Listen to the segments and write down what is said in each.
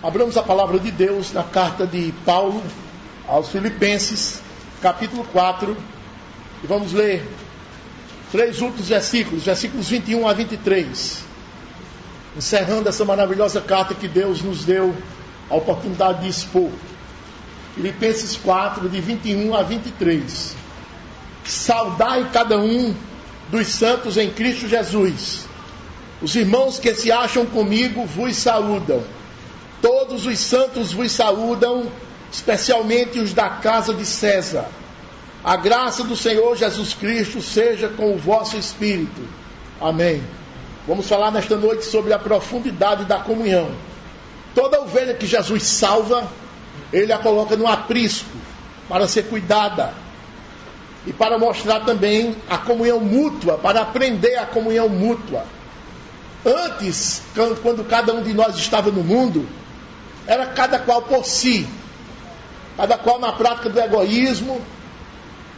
Abramos a palavra de Deus na carta de Paulo aos Filipenses, capítulo 4, e vamos ler 3 últimos versículos, versículos 21 a 23, encerrando essa maravilhosa carta que Deus nos deu a oportunidade de expor. Filipenses 4, de 21 a 23. Saudai cada um dos santos em Cristo Jesus. Os irmãos que se acham comigo vos saúdam. Todos os santos vos saúdam, especialmente os da casa de César. A graça do Senhor Jesus Cristo seja com o vosso espírito. Amém. Vamos falar nesta noite sobre a profundidade da comunhão. Toda ovelha que Jesus salva, Ele a coloca no aprisco para ser cuidada e para mostrar também a comunhão mútua, para aprender a comunhão mútua. Antes, quando cada um de nós estava no mundo, era cada qual por si, cada qual na prática do egoísmo,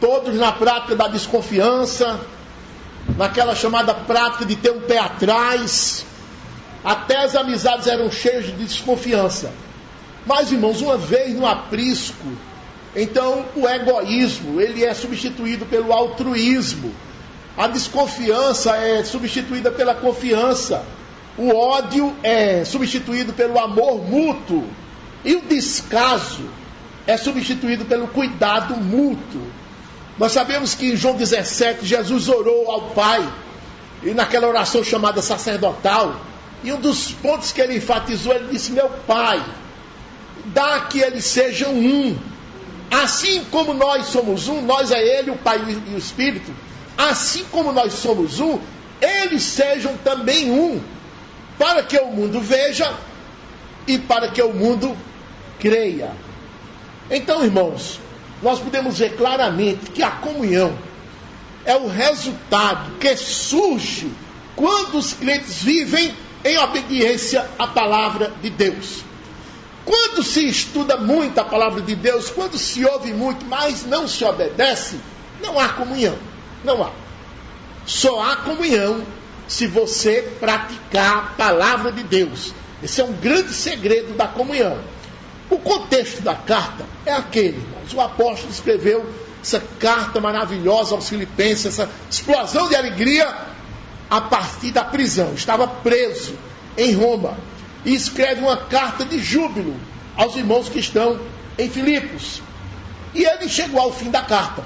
todos na prática da desconfiança, naquela chamada prática de ter um pé atrás. Até as amizades eram cheias de desconfiança. Mas, irmãos, uma vez no aprisco, então o egoísmo ele é substituído pelo altruísmo. A desconfiança é substituída pela confiança. O ódio é substituído pelo amor mútuo. E o descaso é substituído pelo cuidado mútuo. Nós sabemos que em João 17, Jesus orou ao Pai, e naquela oração chamada sacerdotal, e um dos pontos que ele enfatizou, ele disse: meu Pai, dá que eles sejam um. Assim como nós somos um, nós é Ele, o Pai e o Espírito, assim como nós somos um, eles sejam também um, para que o mundo veja e para que o mundo creia. Então, irmãos, nós podemos ver claramente que a comunhão é o resultado que surge quando os crentes vivem em obediência à palavra de Deus. Quando se estuda muito a palavra de Deus, quando se ouve muito, mas não se obedece, não há comunhão. Não há. Só há comunhão se você praticar a palavra de Deus. Esse é um grande segredo da comunhão. O contexto da carta é aquele, irmãos. O apóstolo escreveu essa carta maravilhosa aos Filipenses, essa explosão de alegria a partir da prisão. Estava preso em Roma. E escreve uma carta de júbilo aos irmãos que estão em Filipos. E ele chegou ao fim da carta.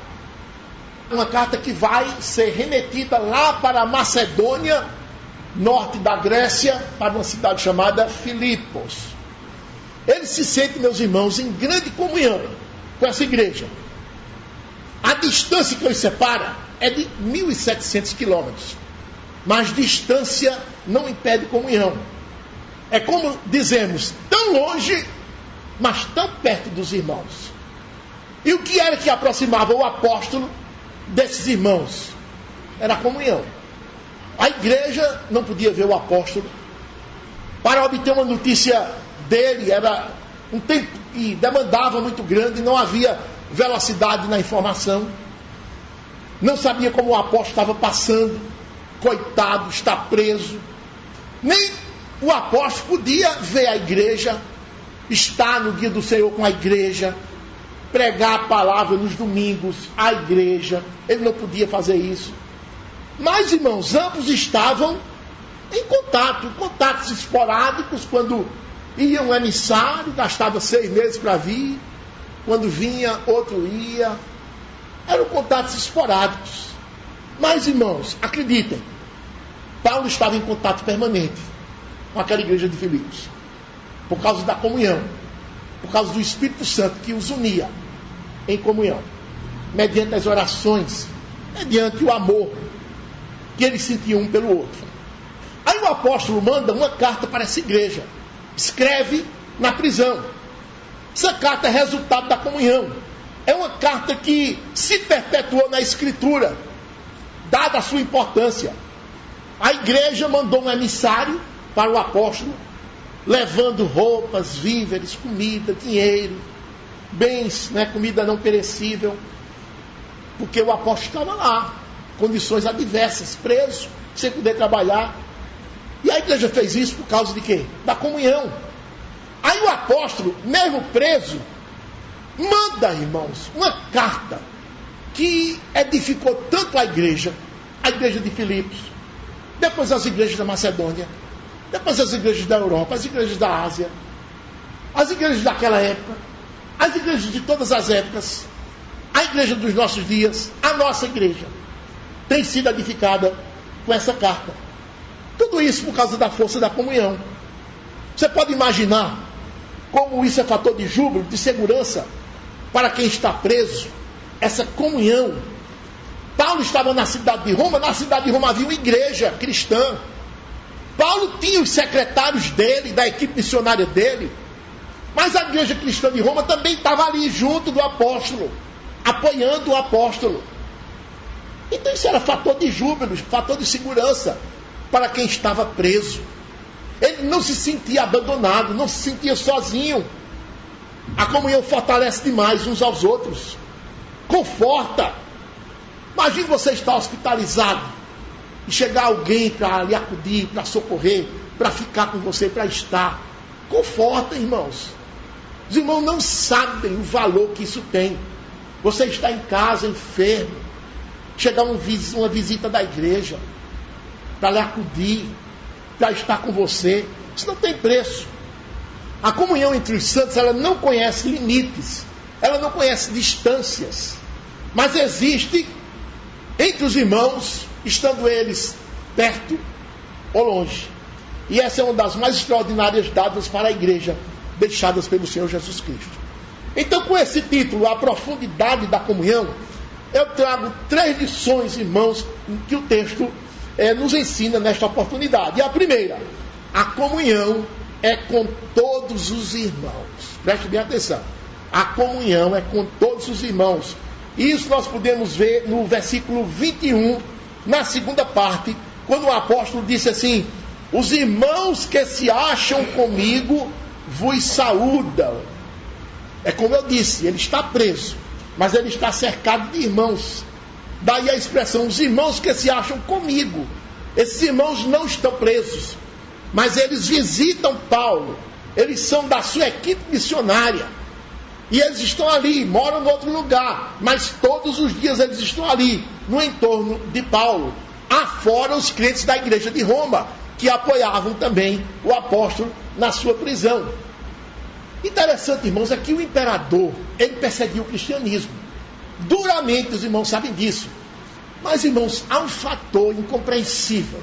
Uma carta que vai ser remetida lá para a Macedônia, norte da Grécia, para uma cidade chamada Filipos. Ele se sente, meus irmãos, em grande comunhão com essa igreja. A distância que os separa é de 1.700 quilômetros. Mas distância não impede comunhão. É como dizemos, tão longe, mas tão perto dos irmãos. E o que era que aproximava o apóstolo desses irmãos? Era a comunhão. A igreja não podia ver o apóstolo. Para obter uma notícia dele, era um tempo que demandava muito grande, não havia velocidade na informação. Não sabia como o apóstolo estava passando. Coitado, está preso. Nem o apóstolo podia ver a igreja, estar no dia do Senhor com a igreja, pregar a palavra nos domingos, a igreja. Ele não podia fazer isso. Mas, irmãos, ambos estavam em contatos esporádicos. Quando ia um emissário, gastava 6 meses para vir. Quando vinha, outro ia. Eram contatos esporádicos. Mas, irmãos, acreditem, Paulo estava em contato permanente com aquela igreja de Filipos, por causa da comunhão, por causa do Espírito Santo que os unia em comunhão, mediante as orações, mediante o amor que eles sentiam um pelo outro. Aí o apóstolo manda uma carta para essa igreja, escreve na prisão. Essa carta é resultado da comunhão, é uma carta que se perpetuou na Escritura, dada a sua importância. A igreja mandou um emissário para o apóstolo, levando roupas, víveres, comida, dinheiro, bens, comida não perecível, porque o apóstolo estava lá, condições adversas, preso, sem poder trabalhar. E a igreja fez isso por causa de quê? Da comunhão. Aí o apóstolo, mesmo preso, manda, irmãos, uma carta que edificou tanto a igreja de Filipos, depois as igrejas da Macedônia, depois as igrejas da Europa, as igrejas da Ásia, as igrejas daquela época, as igrejas de todas as épocas, a igreja dos nossos dias, a nossa igreja, tem sido edificada com essa carta. Tudo isso por causa da força da comunhão. Você pode imaginar como isso é fator de júbilo, de segurança para quem está preso, essa comunhão. Paulo estava na cidade de Roma havia uma igreja cristã. Paulo tinha os secretários dele, da equipe missionária dele, mas a igreja cristã de Roma também estava ali junto do apóstolo, apoiando o apóstolo. Então isso era fator de júbilo, fator de segurança para quem estava preso. Ele não se sentia abandonado, não se sentia sozinho. A comunhão fortalece demais uns aos outros, conforta. Imagine você estar hospitalizado e chegar alguém para lhe acudir, para socorrer, para ficar com você, para estar. Conforta, irmãos. Os irmãos não sabem o valor que isso tem. Você está em casa, enfermo, chegar uma visita da igreja para lhe acudir, para estar com você. Isso não tem preço. A comunhão entre os santos, ela não conhece limites, ela não conhece distâncias, mas existe entre os irmãos, estando eles perto ou longe. E essa é uma das mais extraordinárias dadas para a igreja, deixadas pelo Senhor Jesus Cristo. Então, com esse título, A Profundidade da Comunhão, eu trago 3 lições, irmãos, que o texto nos ensina nesta oportunidade. E a primeira, a comunhão é com todos os irmãos. Preste bem atenção. A comunhão é com todos os irmãos. Isso nós podemos ver no versículo 21, na segunda parte, quando o apóstolo disse assim: os irmãos que se acham comigo vos saúdam. É como eu disse, ele está preso, mas ele está cercado de irmãos. Daí a expressão, os irmãos que se acham comigo. Esses irmãos não estão presos, mas eles visitam Paulo. Eles são da sua equipe missionária. E eles estão ali, moram em outro lugar, mas todos os dias eles estão ali, no entorno de Paulo. Afora os crentes da igreja de Roma, que apoiavam também o apóstolo na sua prisão. Interessante, irmãos, é que o imperador, ele perseguiu o cristianismo. Duramente, os irmãos sabem disso. Mas, irmãos, há um fator incompreensível.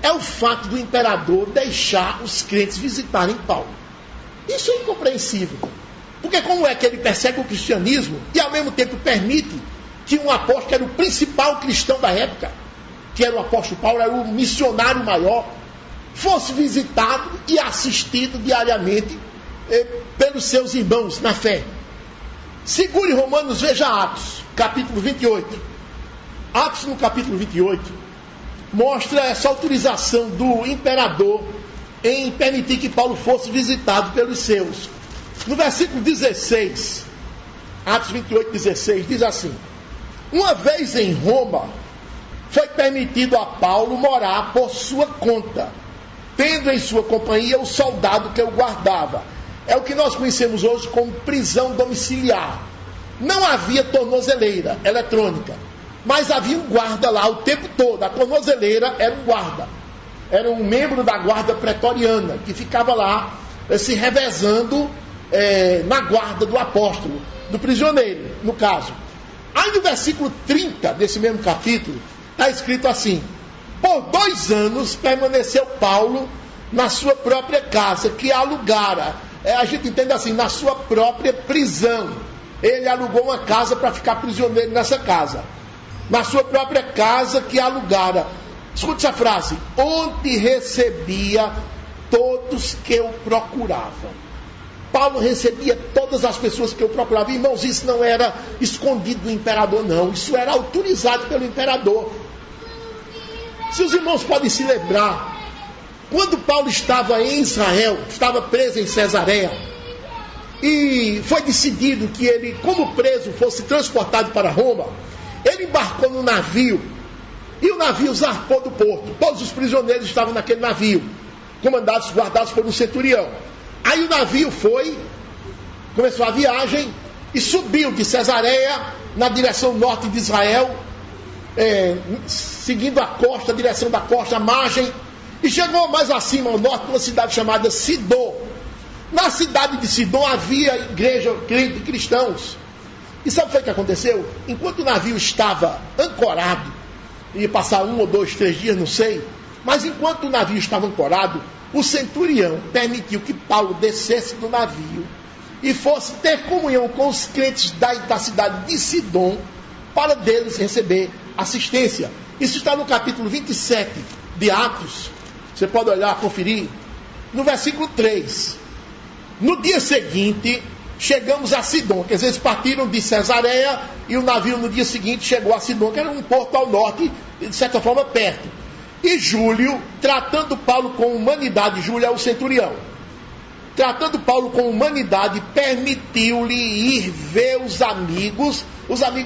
É o fato do imperador deixar os crentes visitarem Paulo. Isso é incompreensível. Porque como é que ele persegue o cristianismo e ao mesmo tempo permite que um apóstolo, que era o principal cristão da época, que era o apóstolo Paulo, era o missionário maior, fosse visitado e assistido diariamente pelos seus irmãos na fé? Segure Romanos, veja Atos, capítulo 28. Atos, no capítulo 28, mostra essa autorização do imperador em permitir que Paulo fosse visitado pelos seus. No versículo 16, Atos 28, 16, diz assim: uma vez em Roma, foi permitido a Paulo morar por sua conta, tendo em sua companhia o soldado que o guardava. É o que nós conhecemos hoje como prisão domiciliar. Não havia tornozeleira eletrônica, mas havia um guarda lá o tempo todo. A tornozeleira era um guarda, era um membro da guarda pretoriana, que ficava lá se revezando na guarda do apóstolo, do prisioneiro, no caso. Aí no versículo 30 desse mesmo capítulo, está escrito assim: por 2 anos permaneceu Paulo na sua própria casa, que alugara. A gente entende assim, na sua própria prisão. Ele alugou uma casa para ficar prisioneiro nessa casa. Na sua própria casa que alugara. Escute essa frase: onde recebia todos que o procuravam. Paulo recebia todas as pessoas que o procuravam. Irmãos, isso não era escondido do imperador, não. Isso era autorizado pelo imperador. Se os irmãos podem se lembrar, quando Paulo estava em Israel, estava preso em Cesareia, e foi decidido que ele, como preso, fosse transportado para Roma, ele embarcou no navio, e o navio zarpou do porto. Todos os prisioneiros estavam naquele navio, comandados, guardados por um centurião. Aí o navio começou a viagem e subiu de Cesareia na direção norte de Israel, seguindo a costa, a direção da costa, a margem, e chegou mais acima ao norte, numa cidade chamada Sidom. Na cidade de Sidom havia igreja de cristãos. E sabe o que aconteceu? Enquanto o navio estava ancorado, ia passar 1 ou 2, 3 dias, não sei, mas enquanto o navio estava ancorado, o centurião permitiu que Paulo descesse do navio e fosse ter comunhão com os crentes da cidade de Sidom, para deles receber assistência. Isso está no capítulo 27 de Atos. Você pode olhar, conferir. No versículo 3. No dia seguinte, chegamos a Sidom. Quer dizer, eles partiram de Cesareia e o navio no dia seguinte chegou a Sidom, que era um porto ao norte, de certa forma perto. E Júlio, tratando Paulo com humanidade, Júlio é o centurião, tratando Paulo com humanidade, permitiu-lhe ir ver os amigos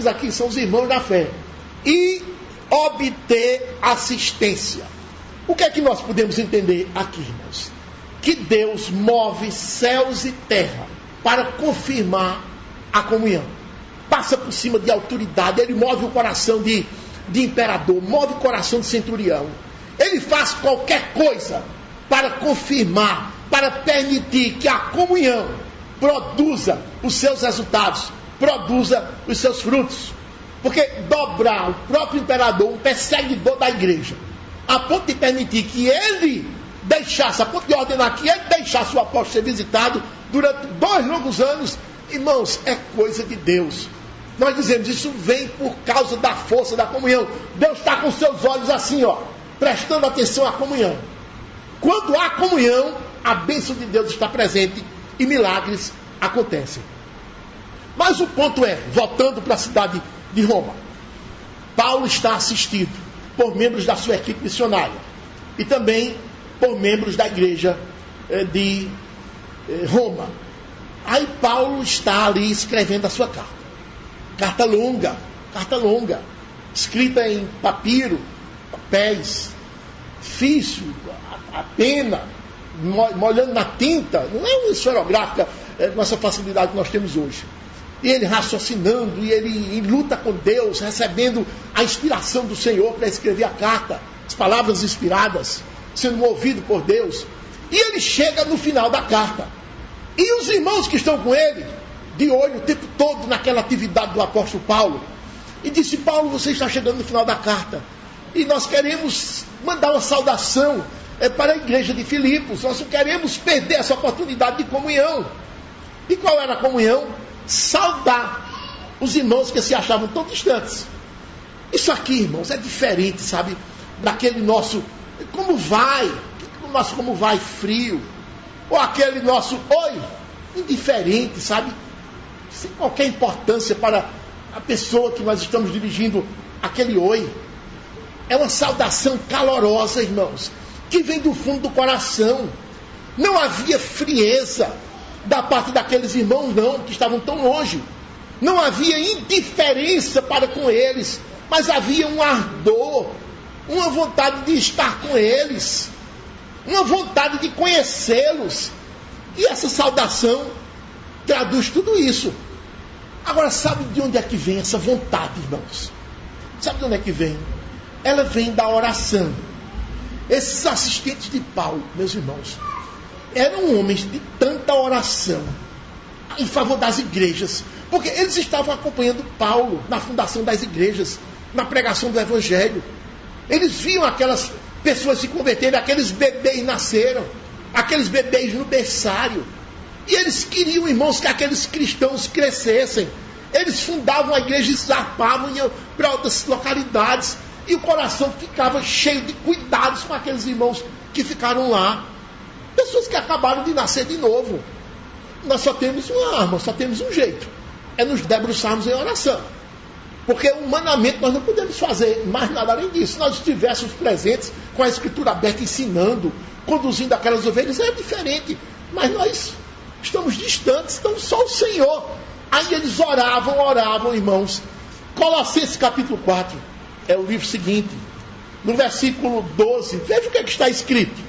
aqui são os irmãos da fé, e obter assistência. O que é que nós podemos entender aqui, irmãos? Que Deus move céus e terra para confirmar a comunhão. Passa por cima de autoridade, ele move o coração de imperador, move o coração de centurião. Ele faz qualquer coisa para confirmar, para permitir que a comunhão produza os seus resultados, produza os seus frutos. Porque dobrar o próprio imperador, um perseguidor da igreja, a ponto de permitir que ele deixasse, a ponto de ordenar que ele deixasse o apóstolo ser visitado durante 2 longos anos, irmãos, é coisa de Deus. Nós dizemos, isso vem por causa da força da comunhão. Deus está com seus olhos assim, prestando atenção à comunhão. Quando há comunhão, a bênção de Deus está presente e milagres acontecem. Mas o ponto é, voltando para a cidade de Roma, Paulo está assistido por membros da sua equipe missionária e também por membros da igreja de Roma. Aí Paulo está ali escrevendo a sua carta longa, escrita em papiro, papéis, difícil, a pena, molhando na tinta, não é uma esferográfica com essa facilidade que nós temos hoje. E ele raciocinando, e ele em luta com Deus, recebendo a inspiração do Senhor para escrever a carta, as palavras inspiradas, sendo movido por Deus. E ele chega no final da carta. E os irmãos que estão com ele, de olho o tempo todo naquela atividade do apóstolo Paulo, e disse: Paulo, você está chegando no final da carta, e nós queremos mandar uma saudação para a igreja de Filipos, nós não queremos perder essa oportunidade de comunhão. E qual era a comunhão? Saudar os irmãos que se achavam tão distantes. Isso aqui, irmãos, é diferente, sabe, daquele nosso como vai, frio, ou aquele nosso oi, indiferente, sabe, sem qualquer importância para a pessoa que nós estamos dirigindo aquele oi. É uma saudação calorosa, irmãos, que vem do fundo do coração. Não havia frieza da parte daqueles irmãos, não, que estavam tão longe. Não havia indiferença para com eles, mas havia um ardor, uma vontade de estar com eles, uma vontade de conhecê-los. E essa saudação traduz tudo isso. Agora, sabe de onde é que vem essa vontade, irmãos? Sabe de onde é que vem? Ela vem da oração. Esses assistentes de Paulo, meus irmãos, eram homens de tanta oração em favor das igrejas, porque eles estavam acompanhando Paulo na fundação das igrejas, na pregação do evangelho. Eles viam aquelas pessoas se converterem, aqueles bebês nasceram, aqueles bebês no berçário, e eles queriam, irmãos, que aqueles cristãos crescessem. Eles fundavam a igreja e zarpavam para outras localidades, e o coração ficava cheio de cuidados com aqueles irmãos que ficaram lá. Pessoas que acabaram de nascer de novo. Nós só temos uma arma, só temos um jeito: é nos debruçarmos em oração. Porque humanamente nós não podemos fazer mais nada além disso. Se nós estivéssemos presentes com a escritura aberta, ensinando, conduzindo aquelas ovelhas, é diferente. Mas nós estamos distantes, então só o Senhor. Aí eles oravam, irmãos. Colossenses capítulo 4 é o livro seguinte. No versículo 12, veja o que é que está escrito.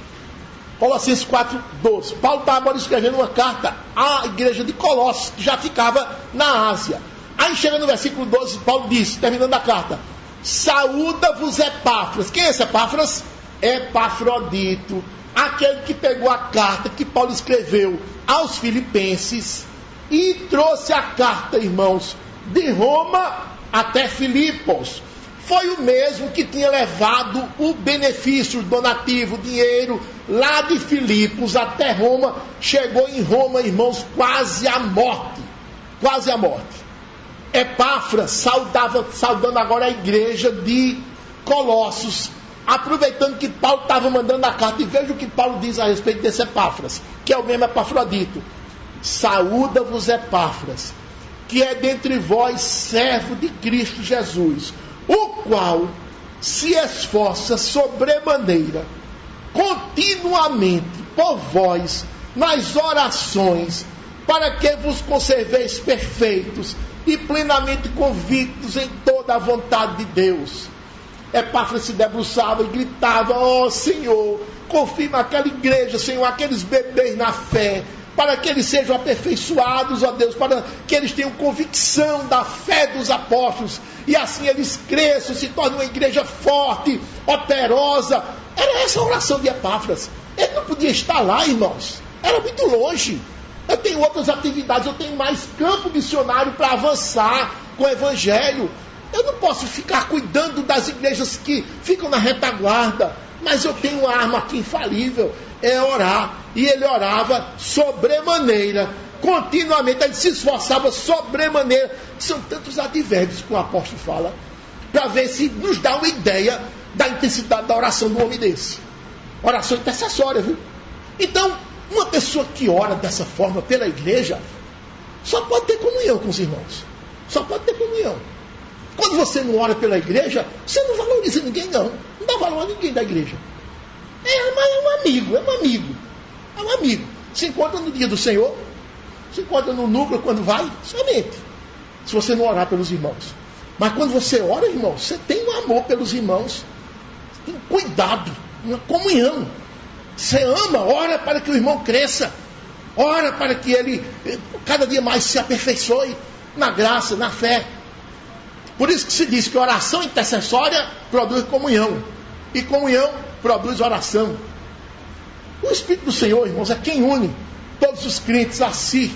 Colossenses 4:12. Paulo estava agora escrevendo uma carta à igreja de Colossos, que já ficava na Ásia. Aí chega no versículo 12, Paulo diz, terminando a carta: saúda-vos Epáfras. Quem é esse Epáfras? Epafrodito, aquele que pegou a carta que Paulo escreveu aos Filipenses e trouxe a carta, irmãos, de Roma até Filipos. Foi o mesmo que tinha levado o benefício, o donativo, o dinheiro, lá de Filipos até Roma. Chegou em Roma, irmãos, quase à morte. Quase à morte. Epáfras saudando agora a igreja de Colossos, aproveitando que Paulo estava mandando a carta. E veja o que Paulo diz a respeito desse Epáfras, que é o mesmo Epafrodito. Saúda-vos Epáfras, que é dentre vós servo de Cristo Jesus, o qual se esforça sobremaneira, continuamente por vós, nas orações, para que vos conserveis perfeitos e plenamente convictos em toda a vontade de Deus. Epáfras se debruçava e gritava: ó Senhor, confirma aquela igreja, Senhor, aqueles bebês na fé, para que eles sejam aperfeiçoados, ó Deus, para que eles tenham convicção da fé dos apóstolos, e assim eles cresçam, se tornem uma igreja forte, operosa. Era essa a oração de Epáfras. Ele não podia estar lá, irmãos, era muito longe. Eu tenho outras atividades, eu tenho mais campo missionário para avançar com o evangelho. Eu não posso ficar cuidando das igrejas que ficam na retaguarda, mas eu tenho uma arma aqui infalível, é orar. E ele orava sobremaneira, continuamente. Ele se esforçava sobremaneira. São tantos advérbios que o apóstolo fala, para ver se nos dá uma ideia da intensidade da oração do homem desse. Oração intercessória, viu? Então, uma pessoa que ora dessa forma pela igreja só pode ter comunhão com os irmãos. Só pode ter comunhão. Quando você não ora pela igreja, você não valoriza ninguém, não. Não dá valor a ninguém da igreja. É um amigo, é um amigo. É um amigo. Se encontra no dia do Senhor, se encontra no núcleo quando vai, somente. Se você não orar pelos irmãos. Mas quando você ora, irmão, você tem um amor pelos irmãos, tem um cuidado, uma comunhão. Você ama, ora para que o irmão cresça, ora para que ele cada dia mais se aperfeiçoe na graça, na fé. Por isso que se diz que oração intercessória produz comunhão, e comunhão produz oração. O Espírito do Senhor, irmãos, é quem une todos os crentes a si.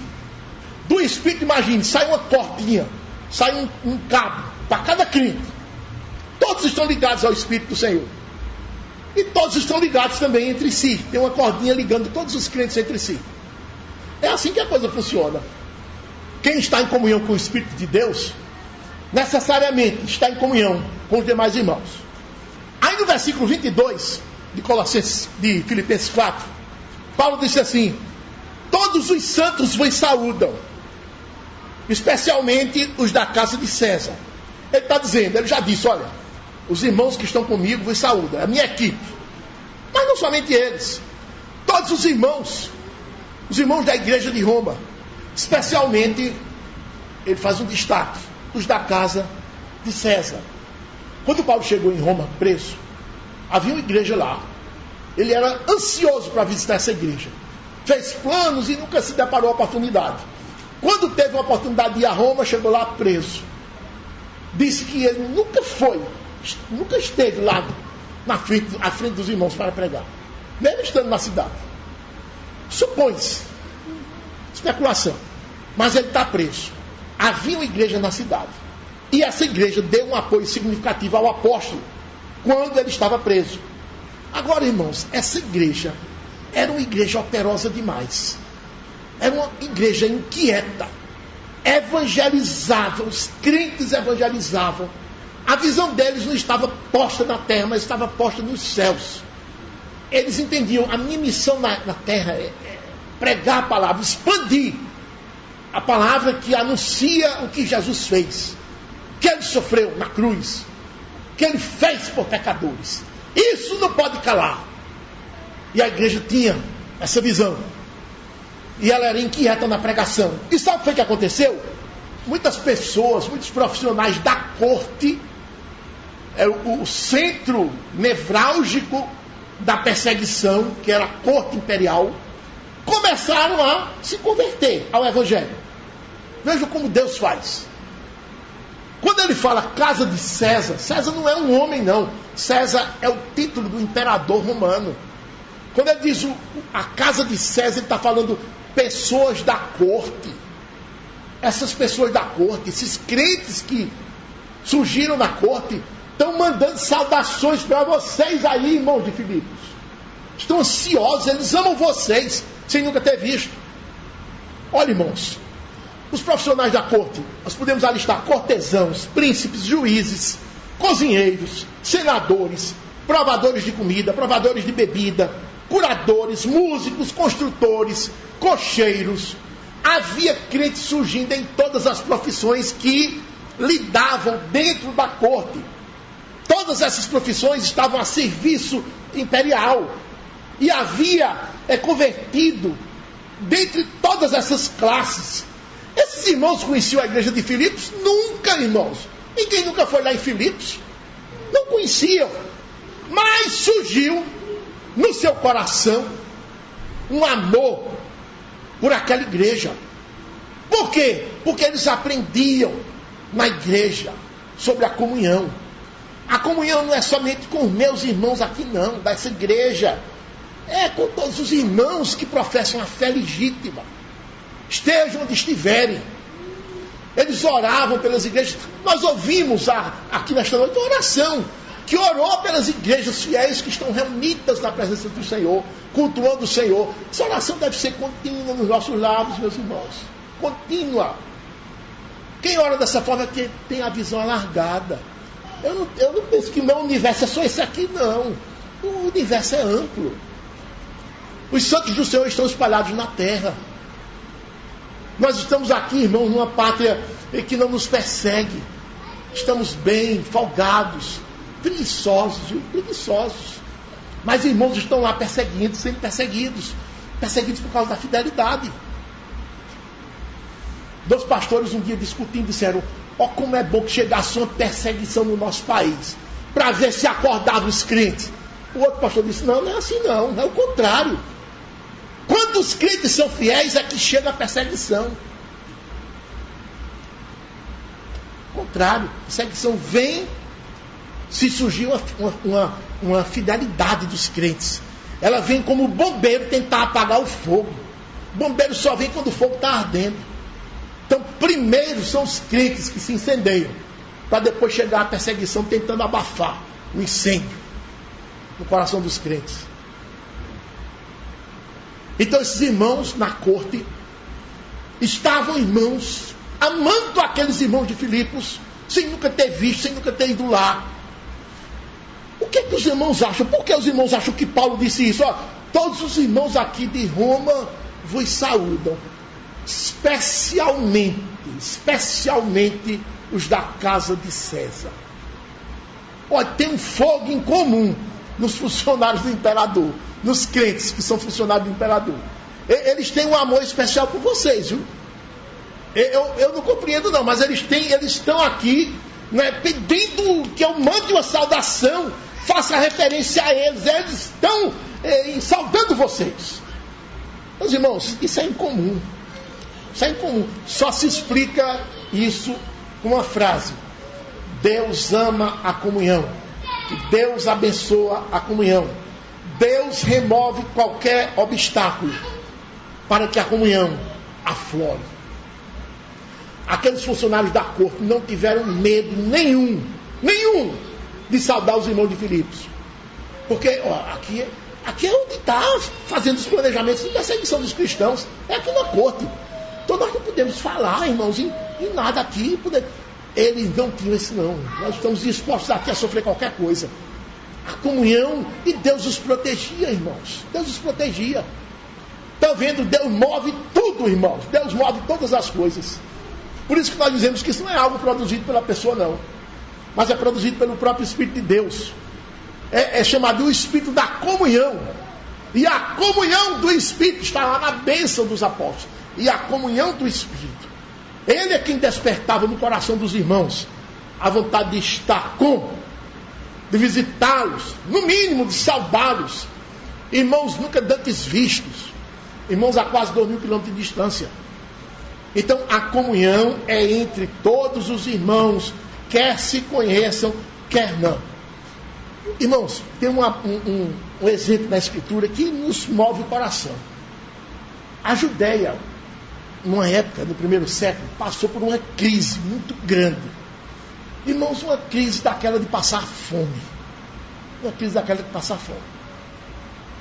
Do Espírito, imagine, sai uma cordinha, sai um cabo para cada crente. Todos estão ligados ao Espírito do Senhor. E todos estão ligados também entre si. Tem uma cordinha ligando todos os crentes entre si. É assim que a coisa funciona. Quem está em comunhão com o Espírito de Deus, necessariamente está em comunhão com os demais irmãos. Aí no versículo 22 de Filipenses 4, Paulo disse assim: todos os santos vos saúdam, especialmente os da casa de César. Ele está dizendo, ele já disse, olha, os irmãos que estão comigo vos saúdam, é a minha equipe. Mas não somente eles, todos os irmãos da igreja de Roma, especialmente, ele faz um destaque, os da casa de César. Quando Paulo chegou em Roma preso, havia uma igreja lá. Ele era ansioso para visitar essa igreja. Fez planos e nunca se deparou a oportunidade. Quando teve a oportunidade de ir a Roma, chegou lá preso. Disse que ele nunca esteve lá à frente dos irmãos para pregar, mesmo estando na cidade. Supõe-se, especulação, mas ele está preso. Havia uma igreja na cidade, e essa igreja deu um apoio significativo ao apóstolo quando ele estava preso. Agora, irmãos, essa igreja era uma igreja operosa demais. Era uma igreja inquieta, evangelizava, os crentes evangelizavam. A visão deles não estava posta na terra, mas estava posta nos céus. Eles entendiam, a minha missão na terra é pregar a palavra, expandir a palavra que anuncia o que Jesus fez, que ele sofreu na cruz, que ele fez por pecadores. Isso não pode calar. E a igreja tinha essa visão, e ela era inquieta na pregação. E sabe o que foi que aconteceu? Muitas pessoas, muitos profissionais da corte, o centro nevrálgico da perseguição, que era a corte imperial, começaram a se converter ao Evangelho. Vejam como Deus faz. Quando ele fala casa de César, César não é um homem, não. César é o título do imperador romano. Quando ele diz a casa de César, ele está falando pessoas da corte. Essas pessoas da corte, esses crentes que surgiram na corte, estão mandando saudações para vocês aí, irmãos de Filipos. Estão ansiosos, eles amam vocês, sem nunca ter visto. Olha, irmãos, os profissionais da corte, nós podemos alistar cortesãos, príncipes, juízes, cozinheiros, senadores, provadores de comida, provadores de bebida, curadores, músicos, construtores, cocheiros. Havia crentes surgindo em todas as profissões que lidavam dentro da corte. Todas essas profissões estavam a serviço imperial. E havia convertido, dentre todas essas classes. Esses irmãos conheciam a igreja de Filipos? Nunca, irmãos. Ninguém nunca foi lá em Filipos. Não conheciam. Mas surgiu no seu coração um amor por aquela igreja. Por quê? Porque eles aprendiam na igreja sobre a comunhão. A comunhão não é somente com os meus irmãos aqui, não, dessa igreja. É com todos os irmãos que professam a fé legítima. Estejam onde estiverem. Eles oravam pelas igrejas. Nós ouvimos aqui nesta noite uma oração que orou pelas igrejas fiéis que estão reunidas na presença do Senhor, cultuando o Senhor. Essa oração deve ser contínua nos nossos lábios, meus irmãos. Contínua. Quem ora dessa forma é que tem a visão alargada. Eu não penso que o meu universo é só esse aqui, não. O universo é amplo. Os santos do Senhor estão espalhados na terra. Nós estamos aqui, irmãos, numa pátria que não nos persegue. Estamos bem, folgados, preguiçosos. Mas irmãos estão lá perseguindo, sendo perseguidos por causa da fidelidade. Dois pastores um dia discutindo disseram: ó, como é bom que chegasse uma perseguição no nosso país, para ver se acordava os crentes. O outro pastor disse: não é assim não, é o contrário. Quando os crentes são fiéis é que chega a perseguição. O contrário, a perseguição vem se surgir uma fidelidade dos crentes. Ela vem como bombeiro tentar apagar o fogo. O bombeiro só vem quando o fogo está ardendo. Então, primeiro são os crentes que se incendeiam, para depois chegar a perseguição tentando abafar o incêndio no coração dos crentes. Então, esses irmãos na corte estavam, irmãos, amando aqueles irmãos de Filipos, sem nunca ter visto, sem nunca ter ido lá. O que é que os irmãos acham? Por que os irmãos acham que Paulo disse isso? Ó, todos os irmãos aqui de Roma vos saúdam. Especialmente os da casa de César. Olha, tem um fogo em comum nos funcionários do imperador, nos crentes que são funcionários do imperador. Eles têm um amor especial por vocês, viu? Eu não compreendo não, mas eles estão aqui, né, pedindo que eu mande uma saudação, faça referência a eles. Eles estão saudando vocês. Meus irmãos, isso é incomum. Isso é incomum. Só se explica isso com uma frase: Deus ama a comunhão. Deus abençoa a comunhão. Deus remove qualquer obstáculo para que a comunhão aflore. Aqueles funcionários da corte não tiveram medo nenhum de saudar os irmãos de Filipos. Porque aqui é onde está fazendo os planejamentos de perseguição dos cristãos. É aqui na corte. Então nós não podemos falar, irmãos, em nada aqui. Eles não tinham esse não. Nós estamos dispostos aqui a sofrer qualquer coisa. A comunhão, e Deus os protegia, irmãos. Deus os protegia. Estão vendo? Deus move tudo, irmãos. Deus move todas as coisas. Por isso que nós dizemos que isso não é algo produzido pela pessoa, não. Mas é produzido pelo próprio Espírito de Deus. É chamado o Espírito da comunhão. E a comunhão do Espírito está lá na bênção dos apóstolos. E a comunhão do Espírito, ele é quem despertava no coração dos irmãos a vontade de estar com, de visitá-los, no mínimo de saudá-los. Irmãos nunca dantes vistos, irmãos a quase 2.000 quilômetros de distância. Então a comunhão é entre todos os irmãos, quer se conheçam, quer não. Irmãos, tem um exemplo na Escritura que nos move o coração. A Judéia, numa época, no primeiro século, passou por uma crise muito grande. Irmãos, uma crise daquela de passar fome. Uma crise daquela de passar fome.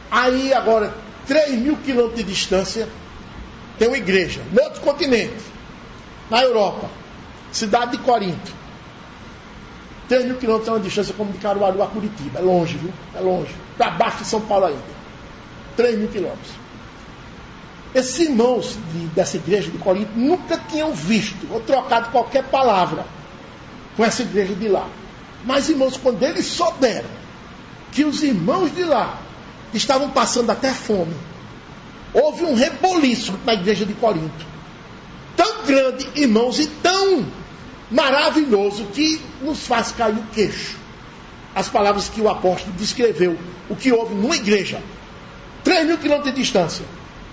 Aí agora, 3.000 quilômetros de distância, tem uma igreja, no outro continente, na Europa, cidade de Corinto. 3.000 quilômetros é uma distância como de Caruaru a Curitiba. É longe, viu? É longe. Para baixo de São Paulo ainda. 3.000 quilômetros. Esses irmãos dessa igreja de Corinto nunca tinham visto ou trocado qualquer palavra com essa igreja de lá. Mas, irmãos, quando eles souberam que os irmãos de lá estavam passando até fome, houve um reboliço na igreja de Corinto. Tão grande, irmãos, e tão maravilhoso que nos faz cair o queixo. As palavras que o apóstolo descreveu, o que houve numa igreja, 3.000 quilômetros de distância,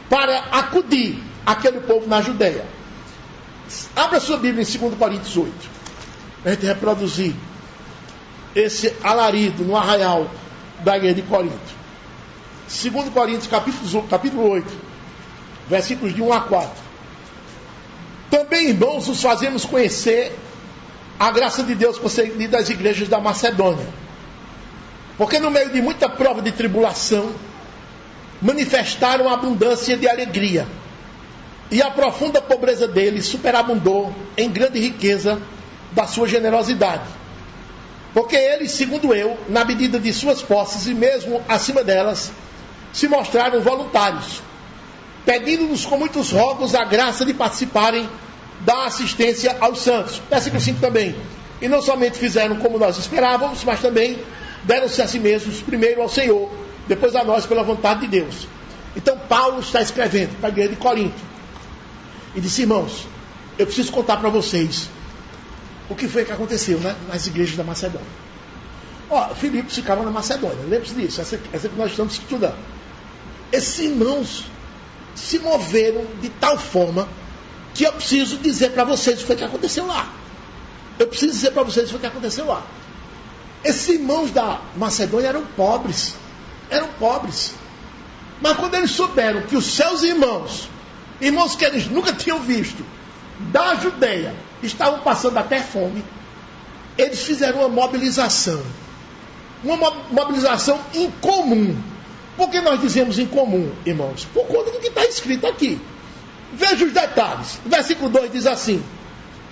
para acudir aquele povo na Judéia. Abra sua Bíblia em 2 Coríntios 8. A gente reproduzir esse alarido no arraial da igreja de Corinto. 2 Coríntios capítulo 8, versículos de 1 a 4. Também, irmãos, os fazemos conhecer a graça de Deus concedida às igrejas da Macedônia. Porque no meio de muita prova de tribulação, manifestaram a abundância de alegria, e a profunda pobreza deles superabundou em grande riqueza da sua generosidade. Porque eles, segundo eu, na medida de suas posses e mesmo acima delas, se mostraram voluntários, pedindo-nos com muitos rogos a graça de participarem da assistência aos santos. Versículo 5 também. E não somente fizeram como nós esperávamos, mas também deram-se a si mesmos, primeiro ao Senhor, depois a nós pela vontade de Deus. Então Paulo está escrevendo para a igreja de Corinto e disse: irmãos, eu preciso contar para vocês o que foi que aconteceu, né, nas igrejas da Macedônia. Filipos ficava na Macedônia, lembre-se disso, essa que nós estamos estudando. Esses irmãos se moveram de tal forma que eu preciso dizer para vocês o que foi que aconteceu lá. Eu preciso dizer para vocês o que foi que aconteceu lá. Esses irmãos da Macedônia eram pobres. Mas quando eles souberam que os seus irmãos que eles nunca tinham visto, da Judéia, estavam passando até fome, eles fizeram uma mobilização incomum. Por que nós dizemos incomum, irmãos? Por conta do que está escrito aqui. Veja os detalhes. O versículo 2 diz assim: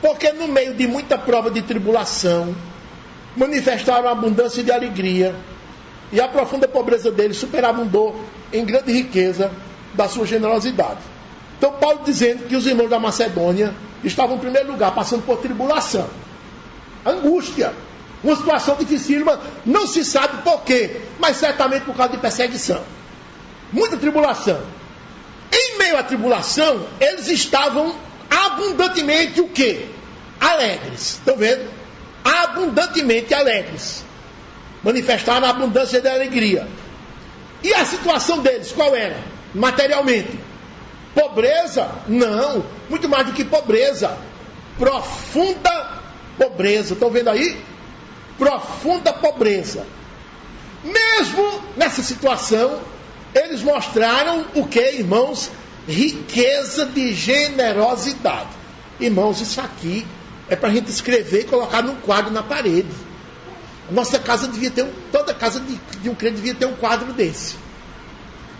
porque no meio de muita prova de tribulação, manifestaram a abundância de alegria, e a profunda pobreza deles superabundou em grande riqueza da sua generosidade. Então Paulo dizendo que os irmãos da Macedônia estavam em primeiro lugar passando por tribulação, angústia, uma situação dificílima, não se sabe por quê, mas certamente por causa de perseguição, muita tribulação. Em meio à tribulação, eles estavam abundantemente o quê? Alegres. Estão vendo? Abundantemente alegres. Manifestaram a abundância de alegria. E a situação deles, qual era? Materialmente. Pobreza? Não. Muito mais do que pobreza. Profunda pobreza. Estão vendo aí? Profunda pobreza. Mesmo nessa situação, eles mostraram o que, irmãos? Riqueza de generosidade. Irmãos, isso aqui é para a gente escrever e colocar num quadro na parede. Nossa casa devia ter toda casa de um crente devia ter um quadro desse.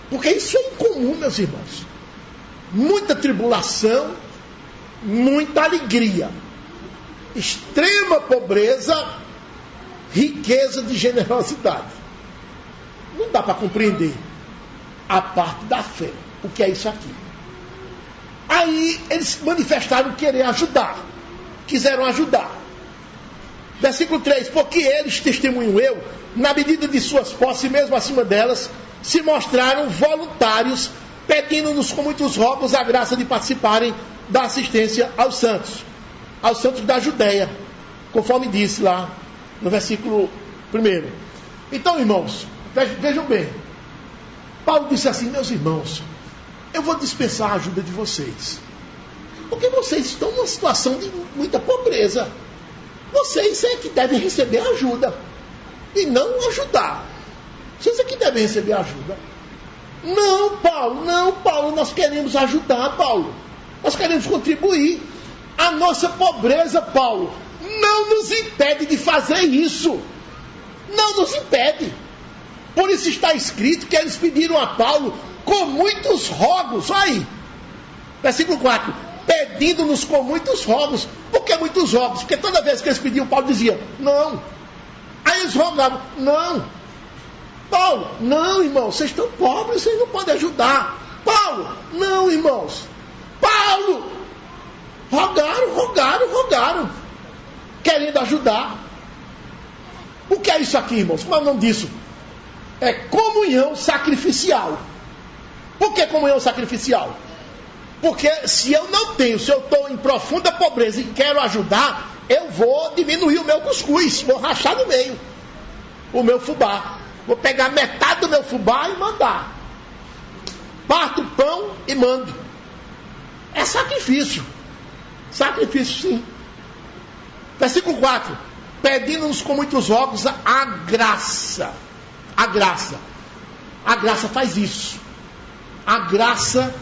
Porque isso é incomum, meus irmãos. Muita tribulação, muita alegria. Extrema pobreza, riqueza de generosidade. Não dá para compreender a parte da fé. O que é isso aqui? Aí eles manifestaram querer ajudar. Quiseram ajudar. Versículo 3: porque eles, testemunho eu, na medida de suas posses e mesmo acima delas, se mostraram voluntários, pedindo-nos com muitos rogos a graça de participarem da assistência aos santos da Judéia, conforme disse lá no versículo Primeiro. Então, irmãos, vejam bem. Paulo disse assim: meus irmãos, eu vou dispensar a ajuda de vocês, porque vocês estão numa situação de muita pobreza. Vocês é que devem receber ajuda e não ajudar. Vocês é que devem receber ajuda. Não, Paulo, nós queremos ajudar, Paulo. Nós queremos contribuir. A nossa pobreza, Paulo, não nos impede de fazer isso. Não nos impede. Por isso está escrito que eles pediram a Paulo com muitos rogos. Olha aí, versículo 4. Pedindo-nos com muitos rogos. Por que muitos rogos? Porque toda vez que eles pediam, Paulo dizia, não. Aí eles rogavam, não. Paulo, não, irmãos, vocês estão pobres, vocês não podem ajudar. Paulo, não, irmãos. Paulo, rogaram, querendo ajudar. O que é isso aqui, irmãos? Como é o nome disso? É comunhão sacrificial. Por que comunhão sacrificial? Porque se eu não tenho, se eu estou em profunda pobreza e quero ajudar, eu vou diminuir o meu cuscuz, vou rachar no meio o meu fubá. Vou pegar metade do meu fubá e mandar. Parto o pão e mando. É sacrifício. Sacrifício, sim. Versículo 4. Pedindo-nos com muitos rogos a graça. A graça. A graça faz isso. A graça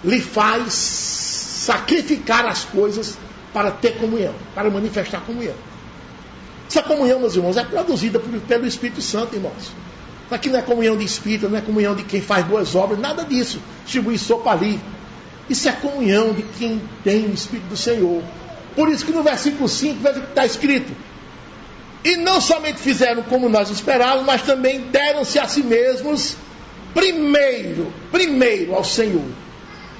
lhe faz sacrificar as coisas para ter comunhão, para manifestar comunhão. Essa comunhão, meus irmãos, é produzida pelo Espírito Santo, irmãos. Isso aqui não é comunhão de espírito, não é comunhão de quem faz boas obras, nada disso. Distribuir sopa ali. Isso é comunhão de quem tem o Espírito do Senhor. Por isso que no versículo 5, veja o que está escrito. E não somente fizeram como nós esperávamos, mas também deram-se a si mesmos primeiro ao Senhor.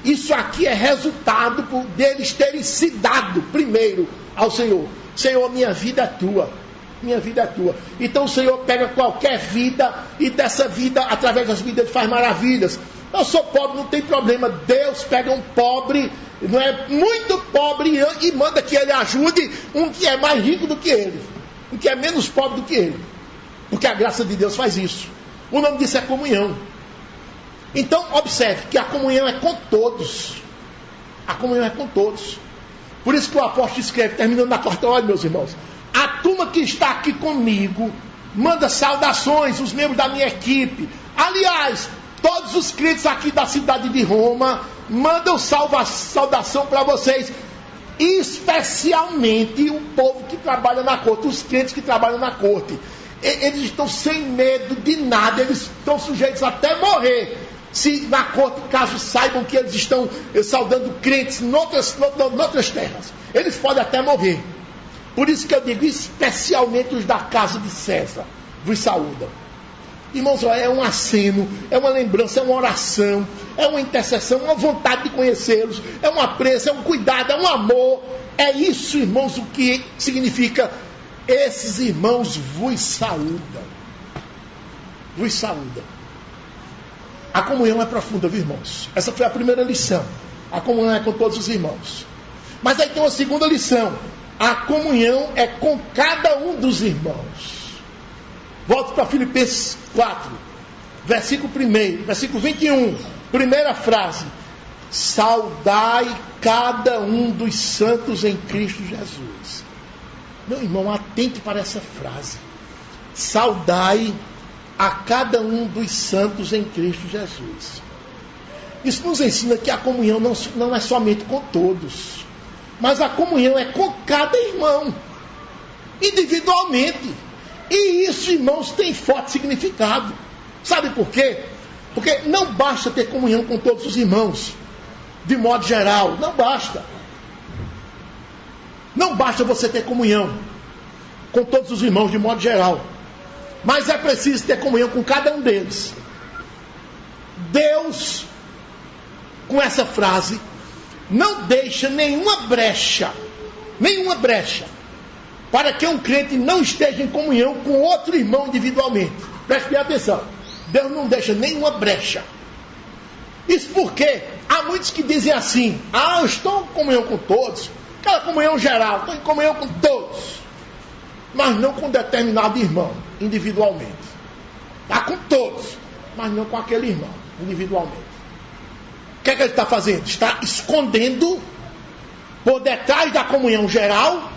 Isso aqui é resultado deles terem se dado primeiro ao Senhor. Senhor, minha vida é tua. Minha vida é tua. Então o Senhor pega qualquer vida e dessa vida, através das vidas, ele faz maravilhas. Eu sou pobre, não tem problema. Deus pega um pobre, não é muito pobre, e manda que ele ajude um que é mais rico do que ele, um que é menos pobre do que ele. Porque a graça de Deus faz isso. O nome disso é comunhão. Então observe que a comunhão é com todos. A comunhão é com todos. Por isso que o apóstolo escreve, terminando na quarta hora, meus irmãos. A turma que está aqui comigo manda saudações, os membros da minha equipe. Aliás, todos os crentes aqui da cidade de Roma mandam saudação para vocês. Especialmente o povo que trabalha na corte, os crentes que trabalham na corte. Eles estão sem medo de nada, eles estão sujeitos até morrer. Se na corte, caso saibam que eles estão saudando crentes noutras terras, eles podem até morrer. Por isso que eu digo, especialmente os da casa de César, vos saúdam. Irmãos, é um aceno, é uma lembrança, é uma oração, é uma intercessão, uma vontade de conhecê-los, é um apreço, é um cuidado, é um amor. É isso, irmãos, o que significa: esses irmãos vos saúdam. Vos saúdam. A comunhão é profunda, viu, irmãos? Essa foi a primeira lição. A comunhão é com todos os irmãos. Mas aí tem uma segunda lição. A comunhão é com cada um dos irmãos. Volto para Filipenses 4, versículo 1, versículo 21. Primeira frase. Saudai cada um dos santos em Cristo Jesus. Meu irmão, atente para essa frase. Saudai a cada um dos santos em Cristo Jesus. Isso nos ensina que a comunhão não é somente com todos, mas a comunhão é com cada irmão, individualmente. E isso, irmãos, tem forte significado. Sabe por quê? Porque não basta ter comunhão com todos os irmãos, de modo geral. Não basta. Não basta você ter comunhão com todos os irmãos, de modo geral. Mas é preciso ter comunhão com cada um deles. Deus, com essa frase, não deixa nenhuma brecha, para que um crente não esteja em comunhão com outro irmão individualmente. Preste bem atenção. Deus não deixa nenhuma brecha. Isso porque há muitos que dizem assim: eu estou em comunhão com todos, aquela comunhão geral, estou em comunhão com todos. mas não com determinado irmão, individualmente. Está com todos, mas não com aquele irmão, individualmente. O que é que ele está fazendo? Está escondendo, por detrás da comunhão geral,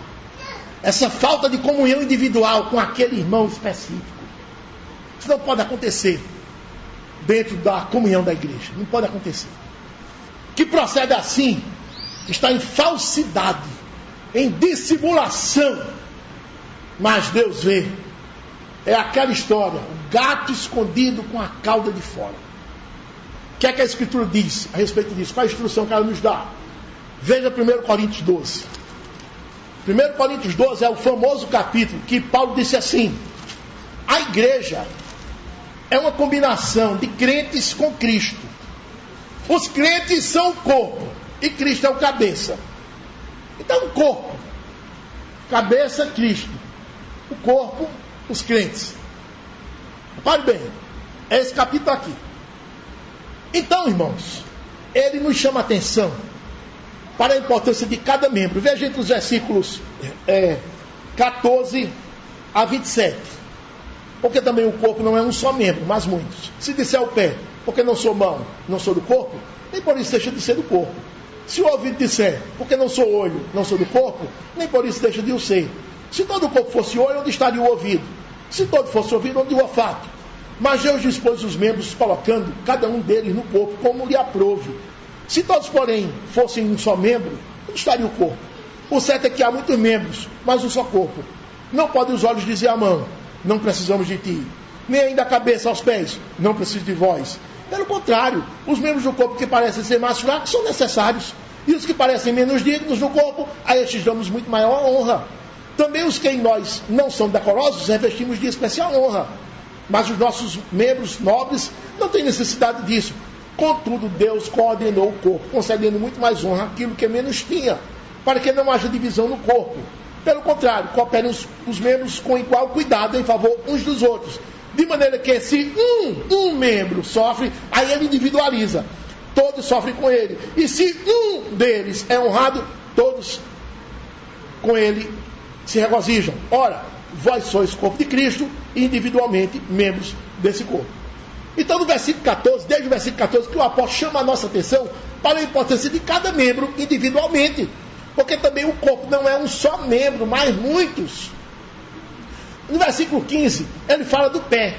essa falta de comunhão individual com aquele irmão específico. Isso não pode acontecer dentro da comunhão da igreja. Não pode acontecer. Que procede assim está em falsidade, em dissimulação. Mas Deus vê. É aquela história, o gato escondido com a cauda de fora. O que é que a Escritura diz a respeito disso? Qual a instrução que ela nos dá? Veja 1 Coríntios 12. 1 Coríntios 12 é o famoso capítulo que Paulo disse assim: a igreja é uma combinação de crentes com Cristo. Os crentes são o corpo e Cristo é o cabeça. Então o corpo, cabeça, Cristo. O corpo, os crentes. Repare bem, é esse capítulo aqui. Então, irmãos, ele nos chama a atenção para a importância de cada membro. Veja entre os versículos 14 a 27. Porque também o corpo não é um só membro, mas muitos. Se disser o pé, porque não sou mão, não sou do corpo, nem por isso deixa de ser do corpo. Se o ouvido disser, porque não sou olho, não sou do corpo, nem por isso deixa de o ser. Se todo o corpo fosse olho, onde estaria o ouvido? Se todo fosse ouvido, onde o olfato? Mas Deus dispôs os membros, colocando cada um deles no corpo, como lhe aprouve. Se todos, porém, fossem um só membro, onde estaria o corpo? O certo é que há muitos membros, mas um só corpo. Não podem os olhos dizer à mão, não precisamos de ti. Nem ainda a cabeça aos pés, não preciso de vós. Pelo contrário, os membros do corpo que parecem ser mais fracos são necessários. E os que parecem menos dignos no corpo, a estes damos muito maior honra. Também os que em nós não são decorosos, revestimos de especial honra. Mas os nossos membros nobres não têm necessidade disso. Contudo, Deus coordenou o corpo, concedendo muito mais honra àquilo que menos tinha, para que não haja divisão no corpo. Pelo contrário, cooperem os membros com igual cuidado em favor uns dos outros. De maneira que se um membro sofre, aí ele individualiza. Todos sofrem com ele. E se um deles é honrado, todos com ele se regozijam. Ora, vós sois corpo de Cristo e individualmente membros desse corpo. Então no versículo 14, desde o versículo 14, que o apóstolo chama a nossa atenção para a importância de cada membro individualmente. Porque também o corpo não é um só membro, mas muitos. No versículo 15, ele fala do pé.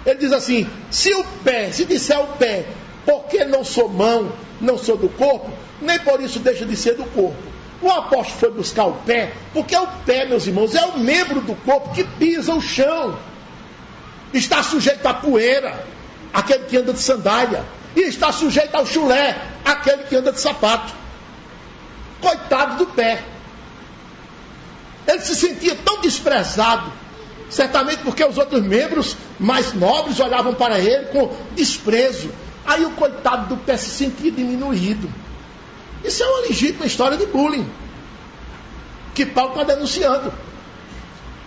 Ele diz assim: se disser o pé, porque não sou mão, não sou do corpo, nem por isso deixa de ser do corpo. O apóstolo foi buscar o pé, porque o pé, meus irmãos, é o membro do corpo que pisa o chão. Está sujeito à poeira, aquele que anda de sandália. E está sujeito ao chulé, aquele que anda de sapato. Coitado do pé. Ele se sentia tão desprezado, certamente porque os outros membros mais nobres olhavam para ele com desprezo. Aí o coitado do pé se sentia diminuído. Isso é uma legítima história de bullying que Paulo está denunciando.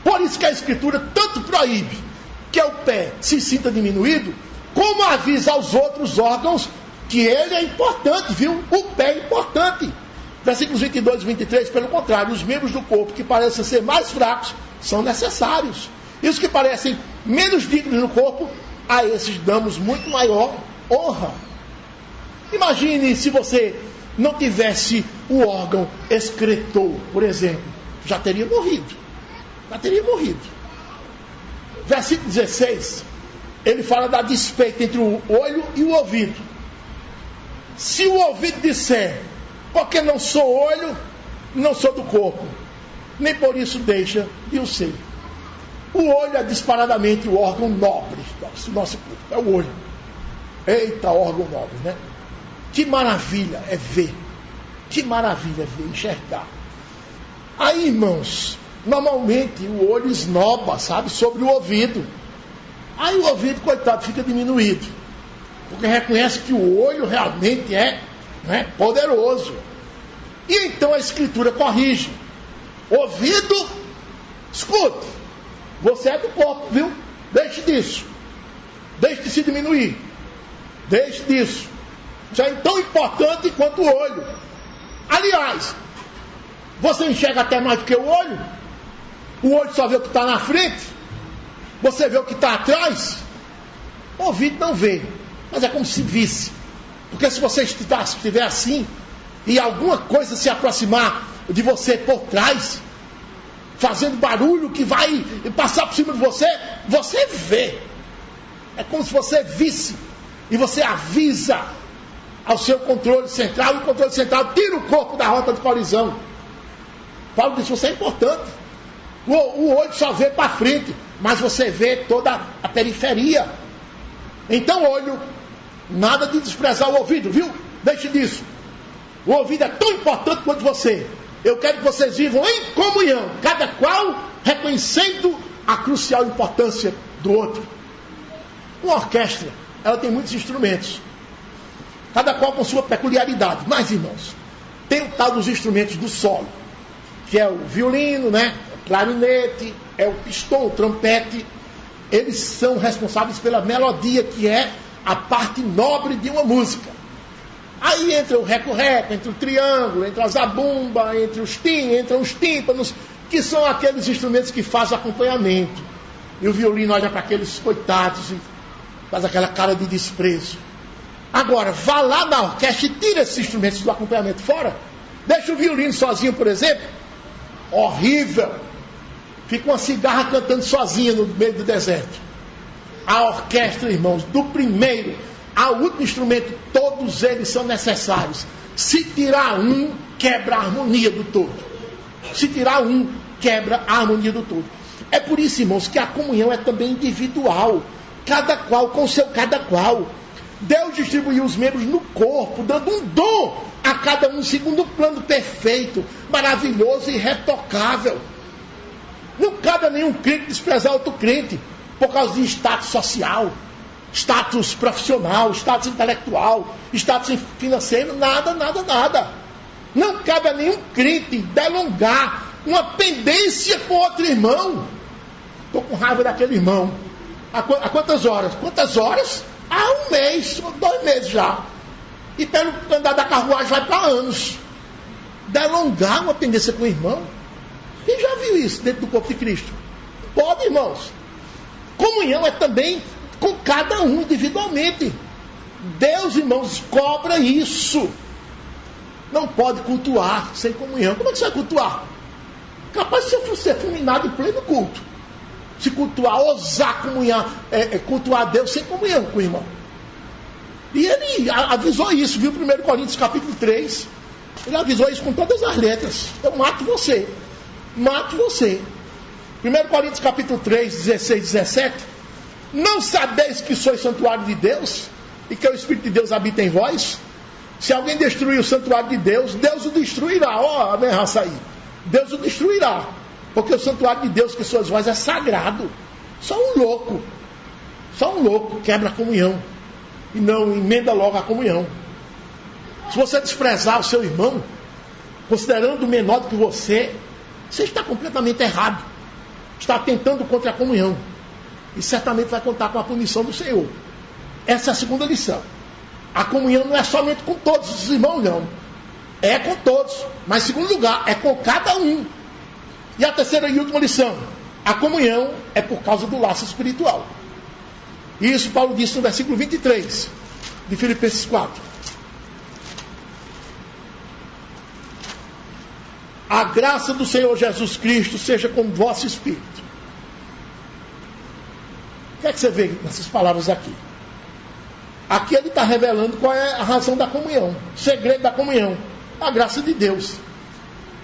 Por isso que a Escritura tanto proíbe que o pé se sinta diminuído, como avisa aos outros órgãos que ele é importante, viu? O pé é importante. Versículos 22 e 23, pelo contrário, os membros do corpo que parecem ser mais fracos são necessários. E os que parecem menos dignos no corpo, a esses damos muito maior honra. Imagine se você não tivesse o órgão excretor, por exemplo, já teria morrido. Versículo 16, ele fala da despeita entre o olho e o ouvido. Se o ouvido disser, porque não sou olho, não sou do corpo, nem por isso deixa de o ser. O olho é disparadamente o órgão nobre do nosso corpo, é o olho. Eita, órgão nobre, né? Que maravilha é ver. Que maravilha é ver, enxergar. Aí, irmãos, normalmente o olho esnoba, sabe, sobre o ouvido. Aí o ouvido, coitado, fica diminuído. Porque reconhece que o olho realmente é poderoso. E então a Escritura corrige. Ouvido, escute. Você é do corpo, viu? Deixe disso. Deixe de se diminuir. Deixe disso. Isso é tão importante quanto o olho. Aliás, você enxerga até mais do que o olho? O olho só vê o que está na frente. Você vê o que está atrás. O ouvido não vê, mas é como se visse. Porque se você estiver assim, e alguma coisa se aproximar de você por trás, fazendo barulho que vai passar por cima de você, você vê. É como se você visse. E você avisa ao seu controle central, e o controle central tira o corpo da rota de colisão. Paulo diz, você é importante. O olho só vê para frente, mas você vê toda a periferia. Então, olho, nada de desprezar o ouvido, viu? Deixe disso. O ouvido é tão importante quanto você. Eu quero que vocês vivam em comunhão, cada qual reconhecendo a crucial importância do outro. Uma orquestra, ela tem muitos instrumentos, cada qual com sua peculiaridade. Mas, irmãos, tem o tal dos instrumentos do solo, que é o violino, né? O clarinete, é o pistão, o trompete. Eles são responsáveis pela melodia, que é a parte nobre de uma música. Aí entra o reco-reco, entra o triângulo, entra a zabumba, entram os tímpanos, que são aqueles instrumentos que fazem acompanhamento. E o violino olha para aqueles coitados e faz aquela cara de desprezo. Agora, vá lá na orquestra e tira esses instrumentos do acompanhamento fora. Deixa o violino sozinho, por exemplo. Horrível. Fica uma cigarra cantando sozinha no meio do deserto. A orquestra, irmãos, do primeiro ao último instrumento, todos eles são necessários. Se tirar um, quebra a harmonia do todo. Se tirar um, quebra a harmonia do todo. É por isso, irmãos, que a comunhão é também individual. Cada qual com seu cada qual. Deus distribuiu os membros no corpo, dando um dom a cada um segundo um plano perfeito, maravilhoso e irretocável. Não cabe a nenhum crente desprezar outro crente por causa de status social, status profissional, status intelectual, status financeiro, nada. Não cabe a nenhum crente delongar uma pendência com outro irmão. Estou com raiva daquele irmão. Há quantas horas? Quantas horas? Há 1 mês, 2 meses já. E pelo andar da carruagem vai para anos. Delongar uma pendência com o irmão. Quem já viu isso dentro do corpo de Cristo? Pode, irmãos. Comunhão é também com cada um individualmente. Deus, irmãos, cobra isso. Não pode cultuar sem comunhão. Como é que você vai cultuar? Capaz de você ser fulminado em pleno culto. Se cultuar, ousar cultuar a Deus sem comunhão com o irmão. E ele avisou isso, viu? 1 Coríntios capítulo 3. Ele avisou isso com todas as letras. Eu mato você. Mato você. 1 Coríntios capítulo 3, 16, 17. Não sabeis que sois santuário de Deus e que o Espírito de Deus habita em vós? Se alguém destruir o santuário de Deus, Deus o destruirá. Ó, a minha raça aí. Deus o destruirá. Porque o santuário de Deus, que sois vós, é sagrado. Só um louco quebra a comunhão e não emenda logo a comunhão. Se você desprezar o seu irmão, considerando menor do que você está completamente errado. Está atentando contra a comunhão. E certamente vai contar com a punição do Senhor. Essa é a segunda lição. A comunhão não é somente com todos os irmãos, não. É com todos. Mas, em segundo lugar, é com cada um. E a terceira e última lição. A comunhão é por causa do laço espiritual. E isso Paulo disse no versículo 23 de Filipenses 4. A graça do Senhor Jesus Cristo seja com o vosso espírito. O que é que você vê nessas palavras aqui? Aqui ele está revelando qual é a razão da comunhão, o segredo da comunhão, a graça de Deus.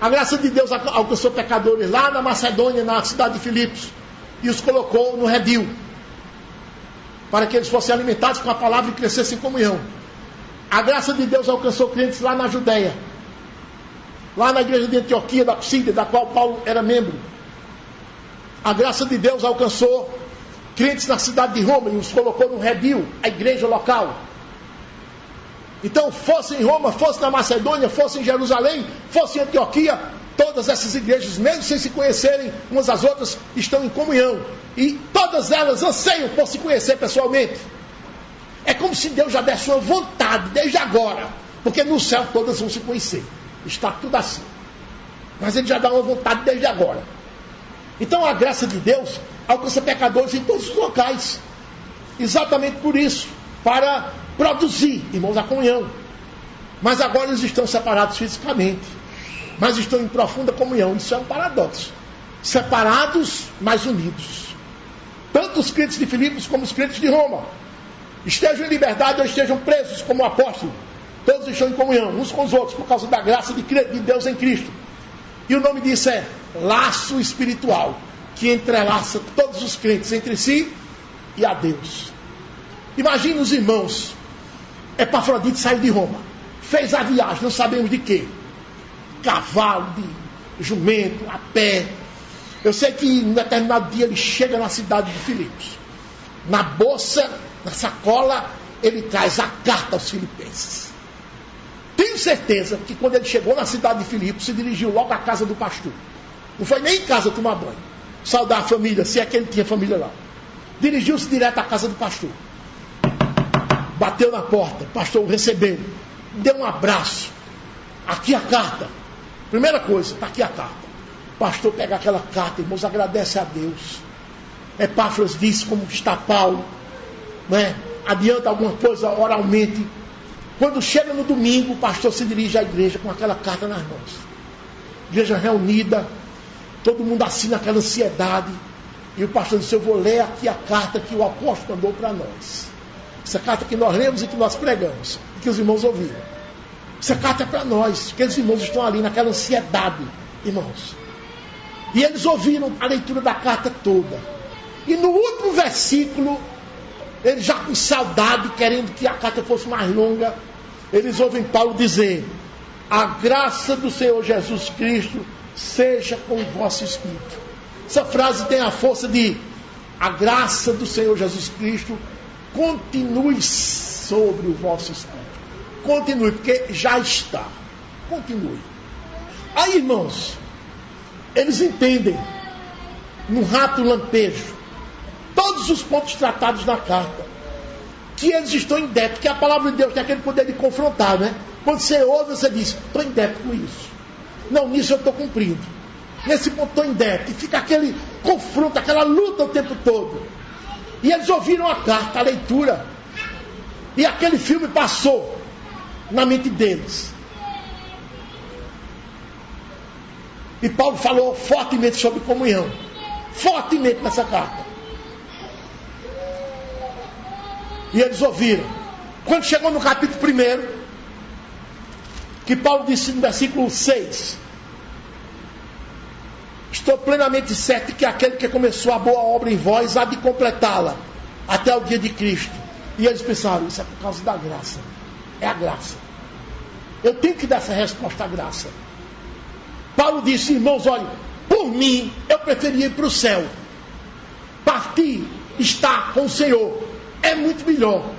A graça de Deus alcançou pecadores lá na Macedônia, na cidade de Filipos, e os colocou no redil, para que eles fossem alimentados com a palavra e crescessem em comunhão. A graça de Deus alcançou crentes lá na Judéia, lá na igreja de Antioquia, da Psídia, da qual Paulo era membro. A graça de Deus alcançou crentes na cidade de Roma e os colocou no redil, a igreja local. Então, fosse em Roma, fosse na Macedônia, fosse em Jerusalém, fosse em Antioquia, todas essas igrejas, mesmo sem se conhecerem umas às outras, estão em comunhão. E todas elas anseiam por se conhecer pessoalmente. É como se Deus já desse uma vontade desde agora, porque no céu todas vão se conhecer. Está tudo assim. Mas ele já dá uma vontade desde agora. Então a graça de Deus alcança pecadores em todos os locais. Exatamente por isso, para produzir, irmãos, a comunhão. Mas agora eles estão separados fisicamente, mas estão em profunda comunhão. Isso é um paradoxo. Separados, mas unidos. Tanto os crentes de Filipos como os crentes de Roma. Estejam em liberdade ou estejam presos como apóstolo. Todos estão em comunhão, uns com os outros, por causa da graça de Deus em Cristo. E o nome disso é laço espiritual, que entrelaça todos os crentes entre si e a Deus. Imagine os irmãos. Epafrodito saiu de Roma, fez a viagem, não sabemos de quê. Cavalo, de jumento, a pé. Eu sei que em um determinado dia ele chega na cidade de Filipos. Na bolsa, na sacola, ele traz a carta aos filipenses. Tenho certeza que quando ele chegou na cidade de Filipos, se dirigiu logo à casa do pastor. Não foi nem em casa tomar banho, saudar a família, se é que ele tinha família lá. Dirigiu-se direto à casa do pastor. Bateu na porta, o pastor o recebeu, deu um abraço. Aqui a carta. Primeira coisa, está aqui a carta. O pastor pega aquela carta, irmãos, agradece a Deus. Epáfras disse como está Paulo, né? Adianta alguma coisa oralmente. Quando chega no domingo, o pastor se dirige à igreja com aquela carta nas mãos. Igreja reunida, todo mundo assina aquela ansiedade. E o pastor disse: eu vou ler aqui a carta que o apóstolo mandou para nós. Essa carta que nós lemos e que nós pregamos, e que os irmãos ouviram. Essa carta é para nós. Aqueles irmãos estão ali naquela ansiedade, irmãos. E eles ouviram a leitura da carta toda. E no último versículo, eles já com saudade, querendo que a carta fosse mais longa, eles ouvem Paulo dizer: a graça do Senhor Jesus Cristo seja com o vosso espírito. Essa frase tem a força de: a graça do Senhor Jesus Cristo continue sobre o vosso espírito. Continue, porque já está. Continue. Aí, irmãos, eles entendem, num rato lampejo, todos os pontos tratados na carta, que eles estão em débito, que a palavra de Deus tem aquele poder de confrontar, né? Quando você ouve, você diz: estou em débito com isso. Não, nisso eu estou cumprindo. Nesse ponto estou em débito. E fica aquele confronto, aquela luta o tempo todo. E eles ouviram a carta, a leitura. E aquele filme passou na mente deles. E Paulo falou fortemente sobre comunhão. Fortemente nessa carta. E eles ouviram. Quando chegou no capítulo 1, que Paulo disse no versículo 6: estou plenamente certo que aquele que começou a boa obra em vós há de completá-la até o dia de Cristo. E eles pensaram: isso é por causa da graça. É a graça. Eu tenho que dar essa resposta à graça. Paulo disse: irmãos, olha, por mim eu preferia ir para o céu. Partir, estar com o Senhor, é muito melhor.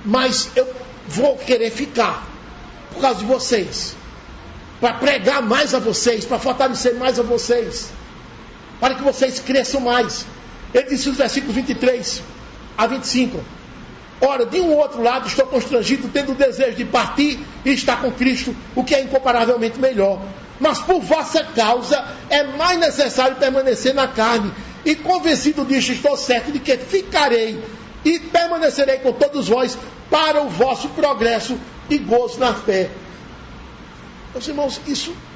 Mas eu vou querer ficar por causa de vocês, para pregar mais a vocês, para fortalecer mais a vocês, para que vocês cresçam mais. Ele disse nos versículos 23 a 25: ora, de um outro lado estou constrangido, tendo o desejo de partir e estar com Cristo, o que é incomparavelmente melhor. Mas por vossa causa é mais necessário permanecer na carne. E convencido disto, estou certo de que ficarei e permanecerei com todos vós para o vosso progresso e gozo na fé. Meus irmãos,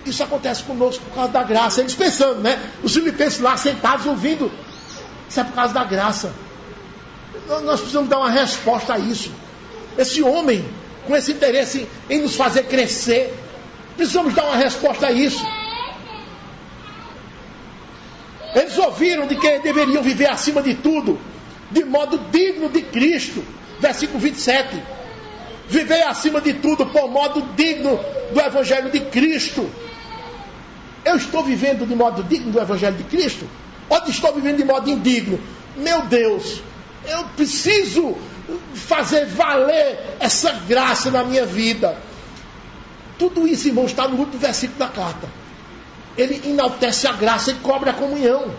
isso acontece conosco por causa da graça. Eles pensando, né? Os filipenses lá sentados ouvindo. Isso é por causa da graça. Nós precisamos dar uma resposta a isso. Esse homem, com esse interesse em nos fazer crescer, precisamos dar uma resposta a isso. Eles ouviram de que deveriam viver acima de tudo, de modo digno de Cristo. Versículo 27. Viver acima de tudo por modo digno do Evangelho de Cristo. Eu estou vivendo de modo digno do Evangelho de Cristo? Ou estou vivendo de modo indigno? Meu Deus, eu preciso fazer valer essa graça na minha vida. Tudo isso, irmão, está no último versículo da carta. Ele enaltece a graça e cobra a comunhão.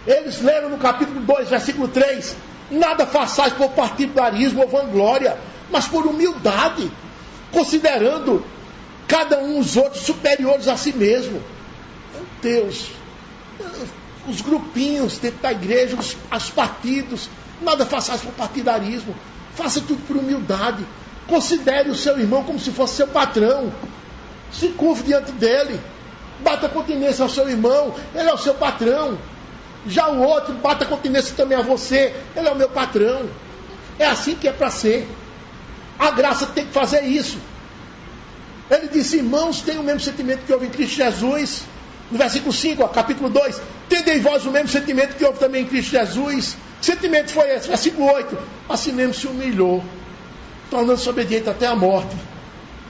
Eles leram no capítulo 2, versículo 3: nada façais por particularismo ou vanglória, mas por humildade, considerando cada um os outros superiores a si mesmo. Meu Deus, os grupinhos dentro da igreja, os partidos. Nada façais por partidarismo. Faça tudo por humildade. Considere o seu irmão como se fosse seu patrão. Se curve diante dele. Bata continência ao seu irmão. Ele é o seu patrão. Já o outro, bata continência também a você. Ele é o meu patrão. É assim que é para ser. A graça tem que fazer isso. Ele disse: irmãos, tenham o mesmo sentimento que houve em Cristo Jesus. No versículo 5, capítulo 2. Tende em vós o mesmo sentimento que houve também em Cristo Jesus. Que sentimento foi esse? Versículo 8. Assim mesmo se humilhou, tornando-se obediente até a morte.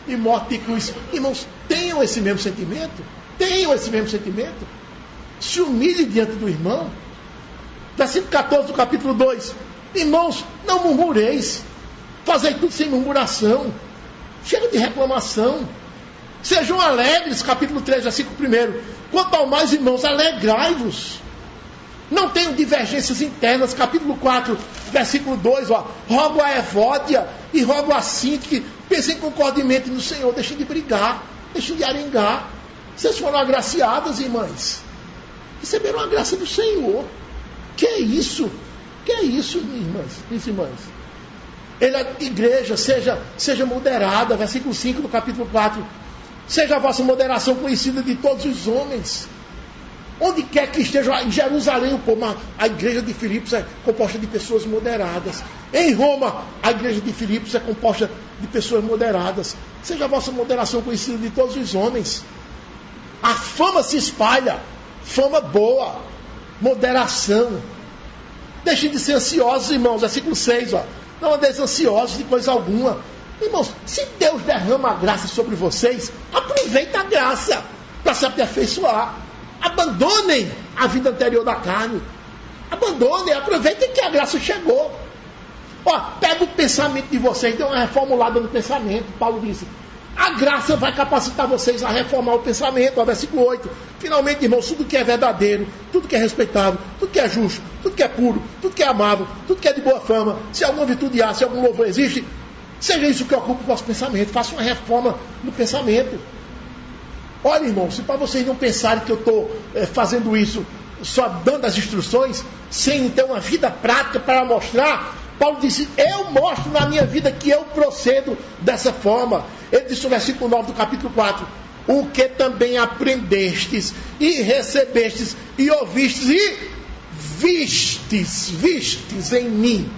E morte de cruz. Irmãos, tenham esse mesmo sentimento. Tenham esse mesmo sentimento. Se humilhe diante do irmão. Versículo 14 do capítulo 2. Irmãos, não murmureis. Fazei tudo sem murmuração. Chega de reclamação. Sejam alegres, capítulo 3, versículo 1. Quanto ao mais, irmãos, alegrai-vos. Não tenham divergências internas, capítulo 4, versículo 2. Rogo a Evódia e rogo a Sinti que pensem concordemente no Senhor. Deixem de brigar, deixem de arengar. Vocês foram agraciadas, irmãs. Receberam a graça do Senhor. Que é isso? Que é isso, irmãs? Ele, a igreja, seja moderada. Versículo 5 do capítulo 4. Seja a vossa moderação conhecida de todos os homens. Onde quer que esteja, em Jerusalém, a igreja de Filipos é composta de pessoas moderadas. Em Roma, a igreja de Filipos é composta de pessoas moderadas. Seja a vossa moderação conhecida de todos os homens. A fama se espalha. Fama boa. Moderação. Deixem de ser ansiosos, irmãos. Versículo 6, Não andeis ansiosos de coisa alguma. Irmãos, se Deus derrama a graça sobre vocês, aproveita a graça para se aperfeiçoar. Abandonem a vida anterior da carne. Abandonem, aproveitem que a graça chegou. Pega o pensamento de vocês, dê uma reformulada no pensamento. Paulo disse: a graça vai capacitar vocês a reformar o pensamento. Versículo 8. Finalmente, irmãos, tudo que é verdadeiro, tudo que é respeitável, tudo que é justo, tudo que é puro, tudo que é amável, tudo que é de boa fama, se alguma virtude há, se algum louvor existe, seja isso que ocupa o vosso pensamento. Faça uma reforma no pensamento. Olha, irmãos, se para vocês não pensarem que eu estou fazendo isso só dando as instruções, sem ter uma vida prática para mostrar, Paulo disse: eu mostro na minha vida que eu procedo dessa forma. Ele disse no versículo 9 do capítulo 4: o que também aprendestes e recebestes e ouvistes e vistes em mim.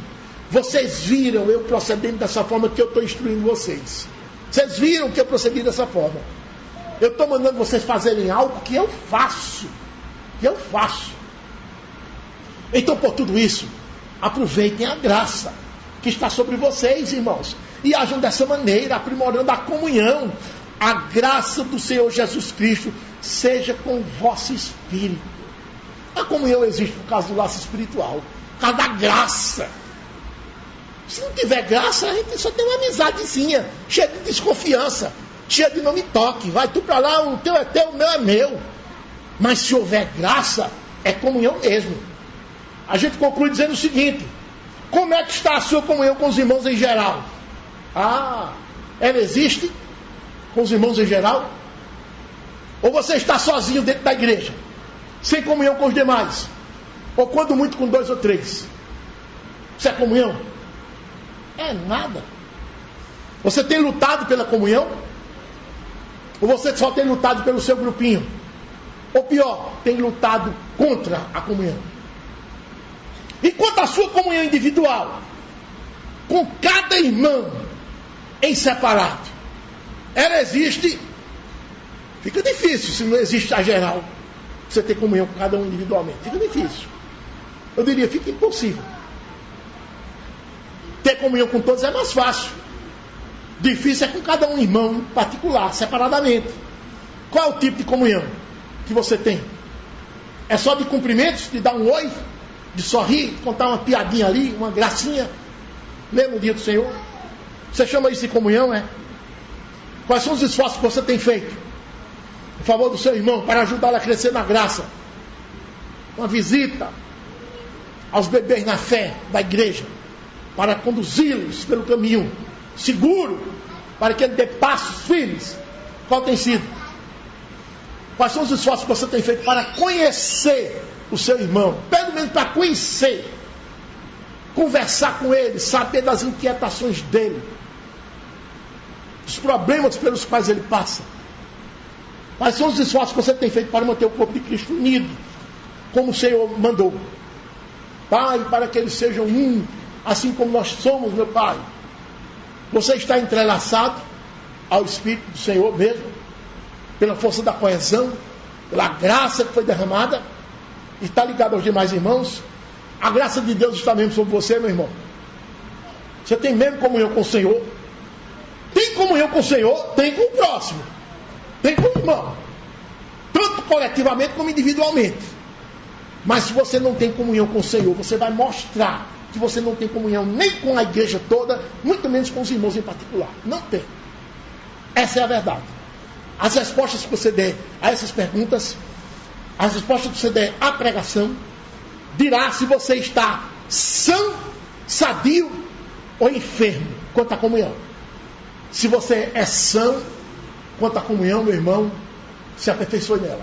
Vocês viram eu procedendo dessa forma que eu estou instruindo vocês. Vocês viram que eu procedi dessa forma. Eu estou mandando vocês fazerem algo que eu faço. Então, por tudo isso, aproveitem a graça que está sobre vocês, irmãos. E ajam dessa maneira, aprimorando a comunhão. A graça do Senhor Jesus Cristo seja com o vosso espírito. A comunhão existe por causa do laço espiritual. Por causa da graça. Se não tiver graça, a gente só tem uma amizadezinha, cheia de desconfiança, cheia de não me toque. Vai tu para lá, o teu é teu, o meu é meu. Mas se houver graça, é comunhão mesmo. A gente conclui dizendo o seguinte: como é que está a sua comunhão com os irmãos em geral? Ela existe com os irmãos em geral? Ou você está sozinho dentro da igreja, sem comunhão com os demais? Ou quando muito com 2 ou 3? Isso é comunhão? É nada. Você tem lutado pela comunhão? Ou você só tem lutado pelo seu grupinho? Ou pior, tem lutado contra a comunhão? E quanto à sua comunhão individual, com cada irmão em separado, ela existe? Fica difícil se não existe a geral. Você ter comunhão com cada um individualmente. Fica difícil. Eu diria, fica impossível. Ter comunhão com todos é mais fácil. Difícil é com cada um irmão em particular, separadamente. Qual é o tipo de comunhão que você tem? É só de cumprimentos, de dar um oi, de sorrir, de contar uma piadinha ali, uma gracinha, lembra o dia do Senhor? Você chama isso de comunhão, é? Quais são os esforços que você tem feito em favor do seu irmão para ajudá-lo a crescer na graça? Uma visita aos bebês na fé da igreja, para conduzi-los pelo caminho seguro, para que ele dê passos firmes. Qual tem sido? Quais são os esforços que você tem feito para conhecer o seu irmão? Pelo menos para conhecer. Conversar com ele, saber das inquietações dele, dos problemas pelos quais ele passa. Quais são os esforços que você tem feito para manter o corpo de Cristo unido, como o Senhor mandou? Pai, para que eles sejam um, assim como nós somos, meu Pai. Você está entrelaçado ao Espírito do Senhor mesmo, pela força da coesão, pela graça que foi derramada, e está ligado aos demais irmãos. A graça de Deus está mesmo sobre você, meu irmão. Você tem mesmo comunhão com o Senhor? Tem comunhão com o Senhor? Tem com o próximo. Tem com o irmão. Tanto coletivamente como individualmente. Mas se você não tem comunhão com o Senhor, você vai mostrar que você não tem comunhão nem com a igreja toda, muito menos com os irmãos em particular. Não tem. Essa é a verdade. As respostas que você der a essas perguntas, as respostas que você der à pregação, dirá se você está são, sadio ou enfermo quanto à comunhão. Se você é são quanto à comunhão, meu irmão, se aperfeiçoe nela.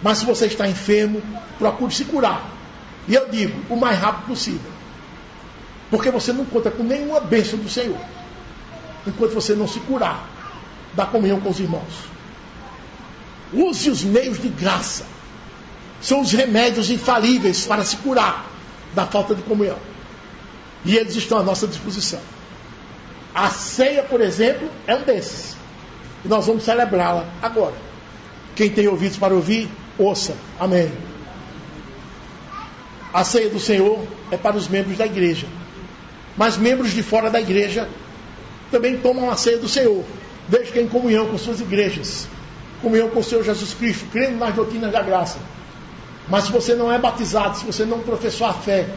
Mas se você está enfermo, procure se curar. E eu digo, o mais rápido possível. Porque você não conta com nenhuma bênção do Senhor enquanto você não se curar da comunhão com os irmãos. Use os meios de graça. São os remédios infalíveis para se curar da falta de comunhão. E eles estão à nossa disposição. A ceia, por exemplo, é um desses. E nós vamos celebrá-la agora. Quem tem ouvidos para ouvir, ouça. Amém. A ceia do Senhor é para os membros da igreja. Mas membros de fora da igreja também tomam a ceia do Senhor, desde que em comunhão com suas igrejas. Comunhão com o Senhor Jesus Cristo, crendo nas doutrinas da graça. Mas se você não é batizado, se você não professou a fé,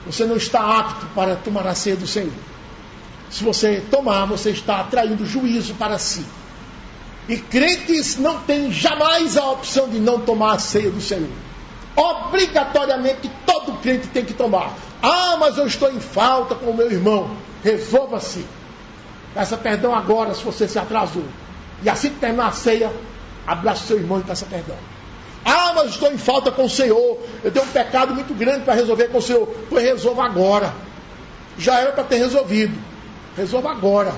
você não está apto para tomar a ceia do Senhor. Se você tomar, você está atraindo juízo para si. E crentes não têm jamais a opção de não tomar a ceia do Senhor. Obrigatoriamente todo crente tem que tomar. Ah, mas eu estou em falta com o meu irmão. Resolva-se. Peça perdão agora se você se atrasou. E assim que terminar a ceia, abraça o seu irmão e peça perdão. Ah, mas estou em falta com o Senhor. Eu tenho um pecado muito grande para resolver com o Senhor. Pois resolva agora. Já era para ter resolvido. Resolva agora.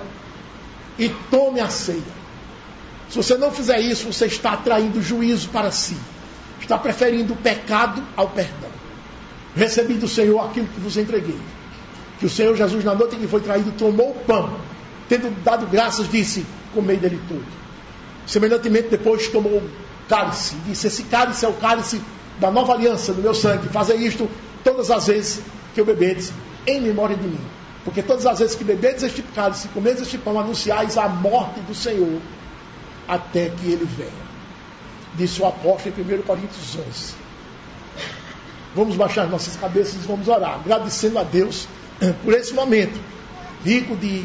E tome a ceia. Se você não fizer isso, você está atraindo juízo para si. Está preferindo o pecado ao perdão. Recebi do Senhor aquilo que vos entreguei. Que o Senhor Jesus, na noite em que foi traído, tomou o pão. Tendo dado graças, disse, comei dele tudo. Semelhantemente, depois tomou o cálice. Disse, esse cálice é o cálice da nova aliança, do meu sangue. Fazei isto todas as vezes que eu bebedes, em memória de mim. Porque todas as vezes que bebedes este cálice, comedes este pão, anunciais a morte do Senhor, até que ele venha. Disse o apóstolo em 1 Coríntios 11. Vamos baixar nossas cabeças e vamos orar, agradecendo a Deus por esse momento rico de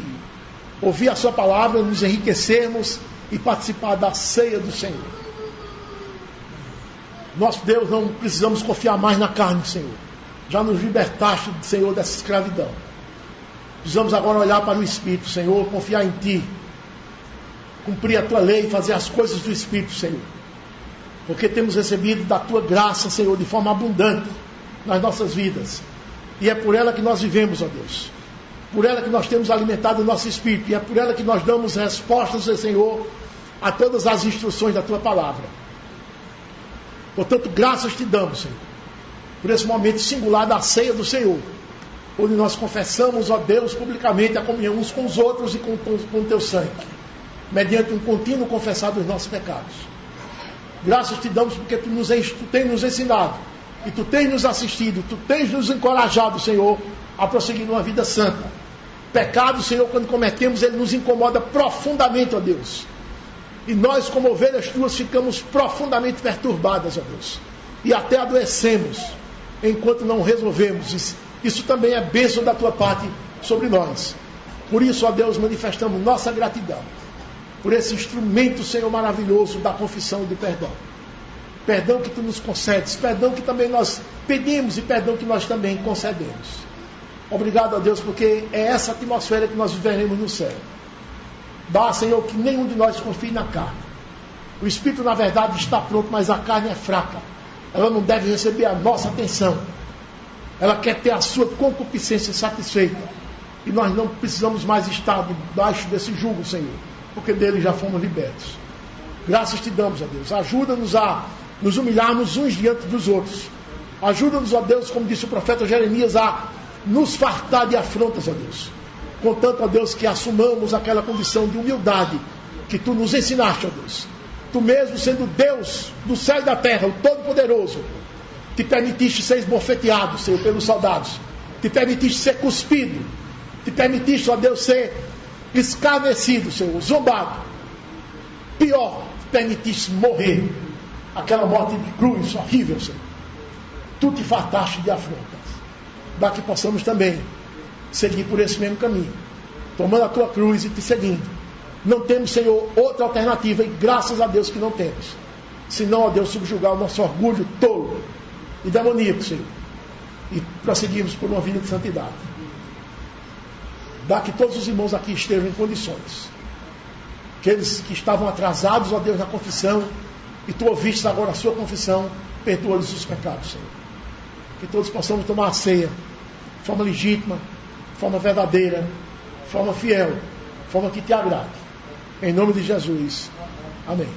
ouvir a sua palavra, nos enriquecermos e participar da ceia do Senhor. Nosso Deus, não precisamos confiar mais na carne, Senhor. Já nos libertaste, Senhor, dessa escravidão. Precisamos agora olhar para o Espírito, Senhor, confiar em Ti, cumprir a Tua lei, fazer as coisas do Espírito, Senhor. Porque temos recebido da Tua graça, Senhor, de forma abundante nas nossas vidas. E é por ela que nós vivemos, ó Deus. Por ela que nós temos alimentado o nosso espírito. E é por ela que nós damos respostas, Senhor, a todas as instruções da Tua palavra. Portanto, graças Te damos, Senhor, por esse momento singular da ceia do Senhor, onde nós confessamos, ó Deus, publicamente a comunhão uns com os outros e com o Teu sangue, mediante um contínuo confessar dos nossos pecados. Graças Te damos porque Tu tens nos ensinado, e Tu tens nos assistido, Tu tens nos encorajado, Senhor, a prosseguir numa vida santa. Pecado, Senhor, quando cometemos, ele nos incomoda profundamente, ó Deus. E nós, como ovelhas Tuas, ficamos profundamente perturbadas, ó Deus. E até adoecemos, enquanto não resolvemos. Isso também é bênção da Tua parte sobre nós. Por isso, ó Deus, manifestamos nossa gratidão por esse instrumento, Senhor, maravilhoso da confissão e do perdão. Perdão que Tu nos concedes, perdão que também nós pedimos e perdão que nós também concedemos. Obrigado a Deus, porque é essa atmosfera que nós viveremos no céu. Dá, Senhor, que nenhum de nós confie na carne, O espírito, na verdade, está pronto, mas a carne é fraca. Ela não deve receber a nossa atenção. Ela quer ter a sua concupiscência satisfeita. E nós não precisamos mais estar debaixo desse jugo, Senhor, porque dele já fomos libertos. Graças te damos, ó Deus. Ajuda-nos a nos humilharmos uns diante dos outros. Ajuda-nos, ó Deus, como disse o profeta Jeremias, a nos fartar de afrontas, ó Deus. Contanto, ó Deus, que assumamos aquela condição de humildade que tu nos ensinaste, ó Deus. Tu mesmo, sendo Deus do céu e da terra, o Todo-Poderoso, te permitiste ser esbofeteado, Senhor, pelos soldados. Te permitiste ser cuspido. Te permitiste, ó Deus, ser escarnecido, Senhor, zombado. Pior, te permitiste morrer. Aquela morte de cruz horrível, Senhor. Tu te fartaste de afrontas. Para que possamos também seguir por esse mesmo caminho, tomando a tua cruz e te seguindo. Não temos, Senhor, outra alternativa, e graças a Deus que não temos. Senão, ó Deus, subjugar o nosso orgulho tolo e demoníaco, Senhor, e prosseguirmos por uma vida de santidade. Dá que todos os irmãos aqui estejam em condições. Aqueles que estavam atrasados, ó Deus, na confissão, e tu ouvistes agora a sua confissão, perdoa-lhes os pecados, Senhor. Que todos possamos tomar a ceia de forma legítima, de forma verdadeira, de forma fiel, de forma que te agrade. Em nome de Jesus. Amém.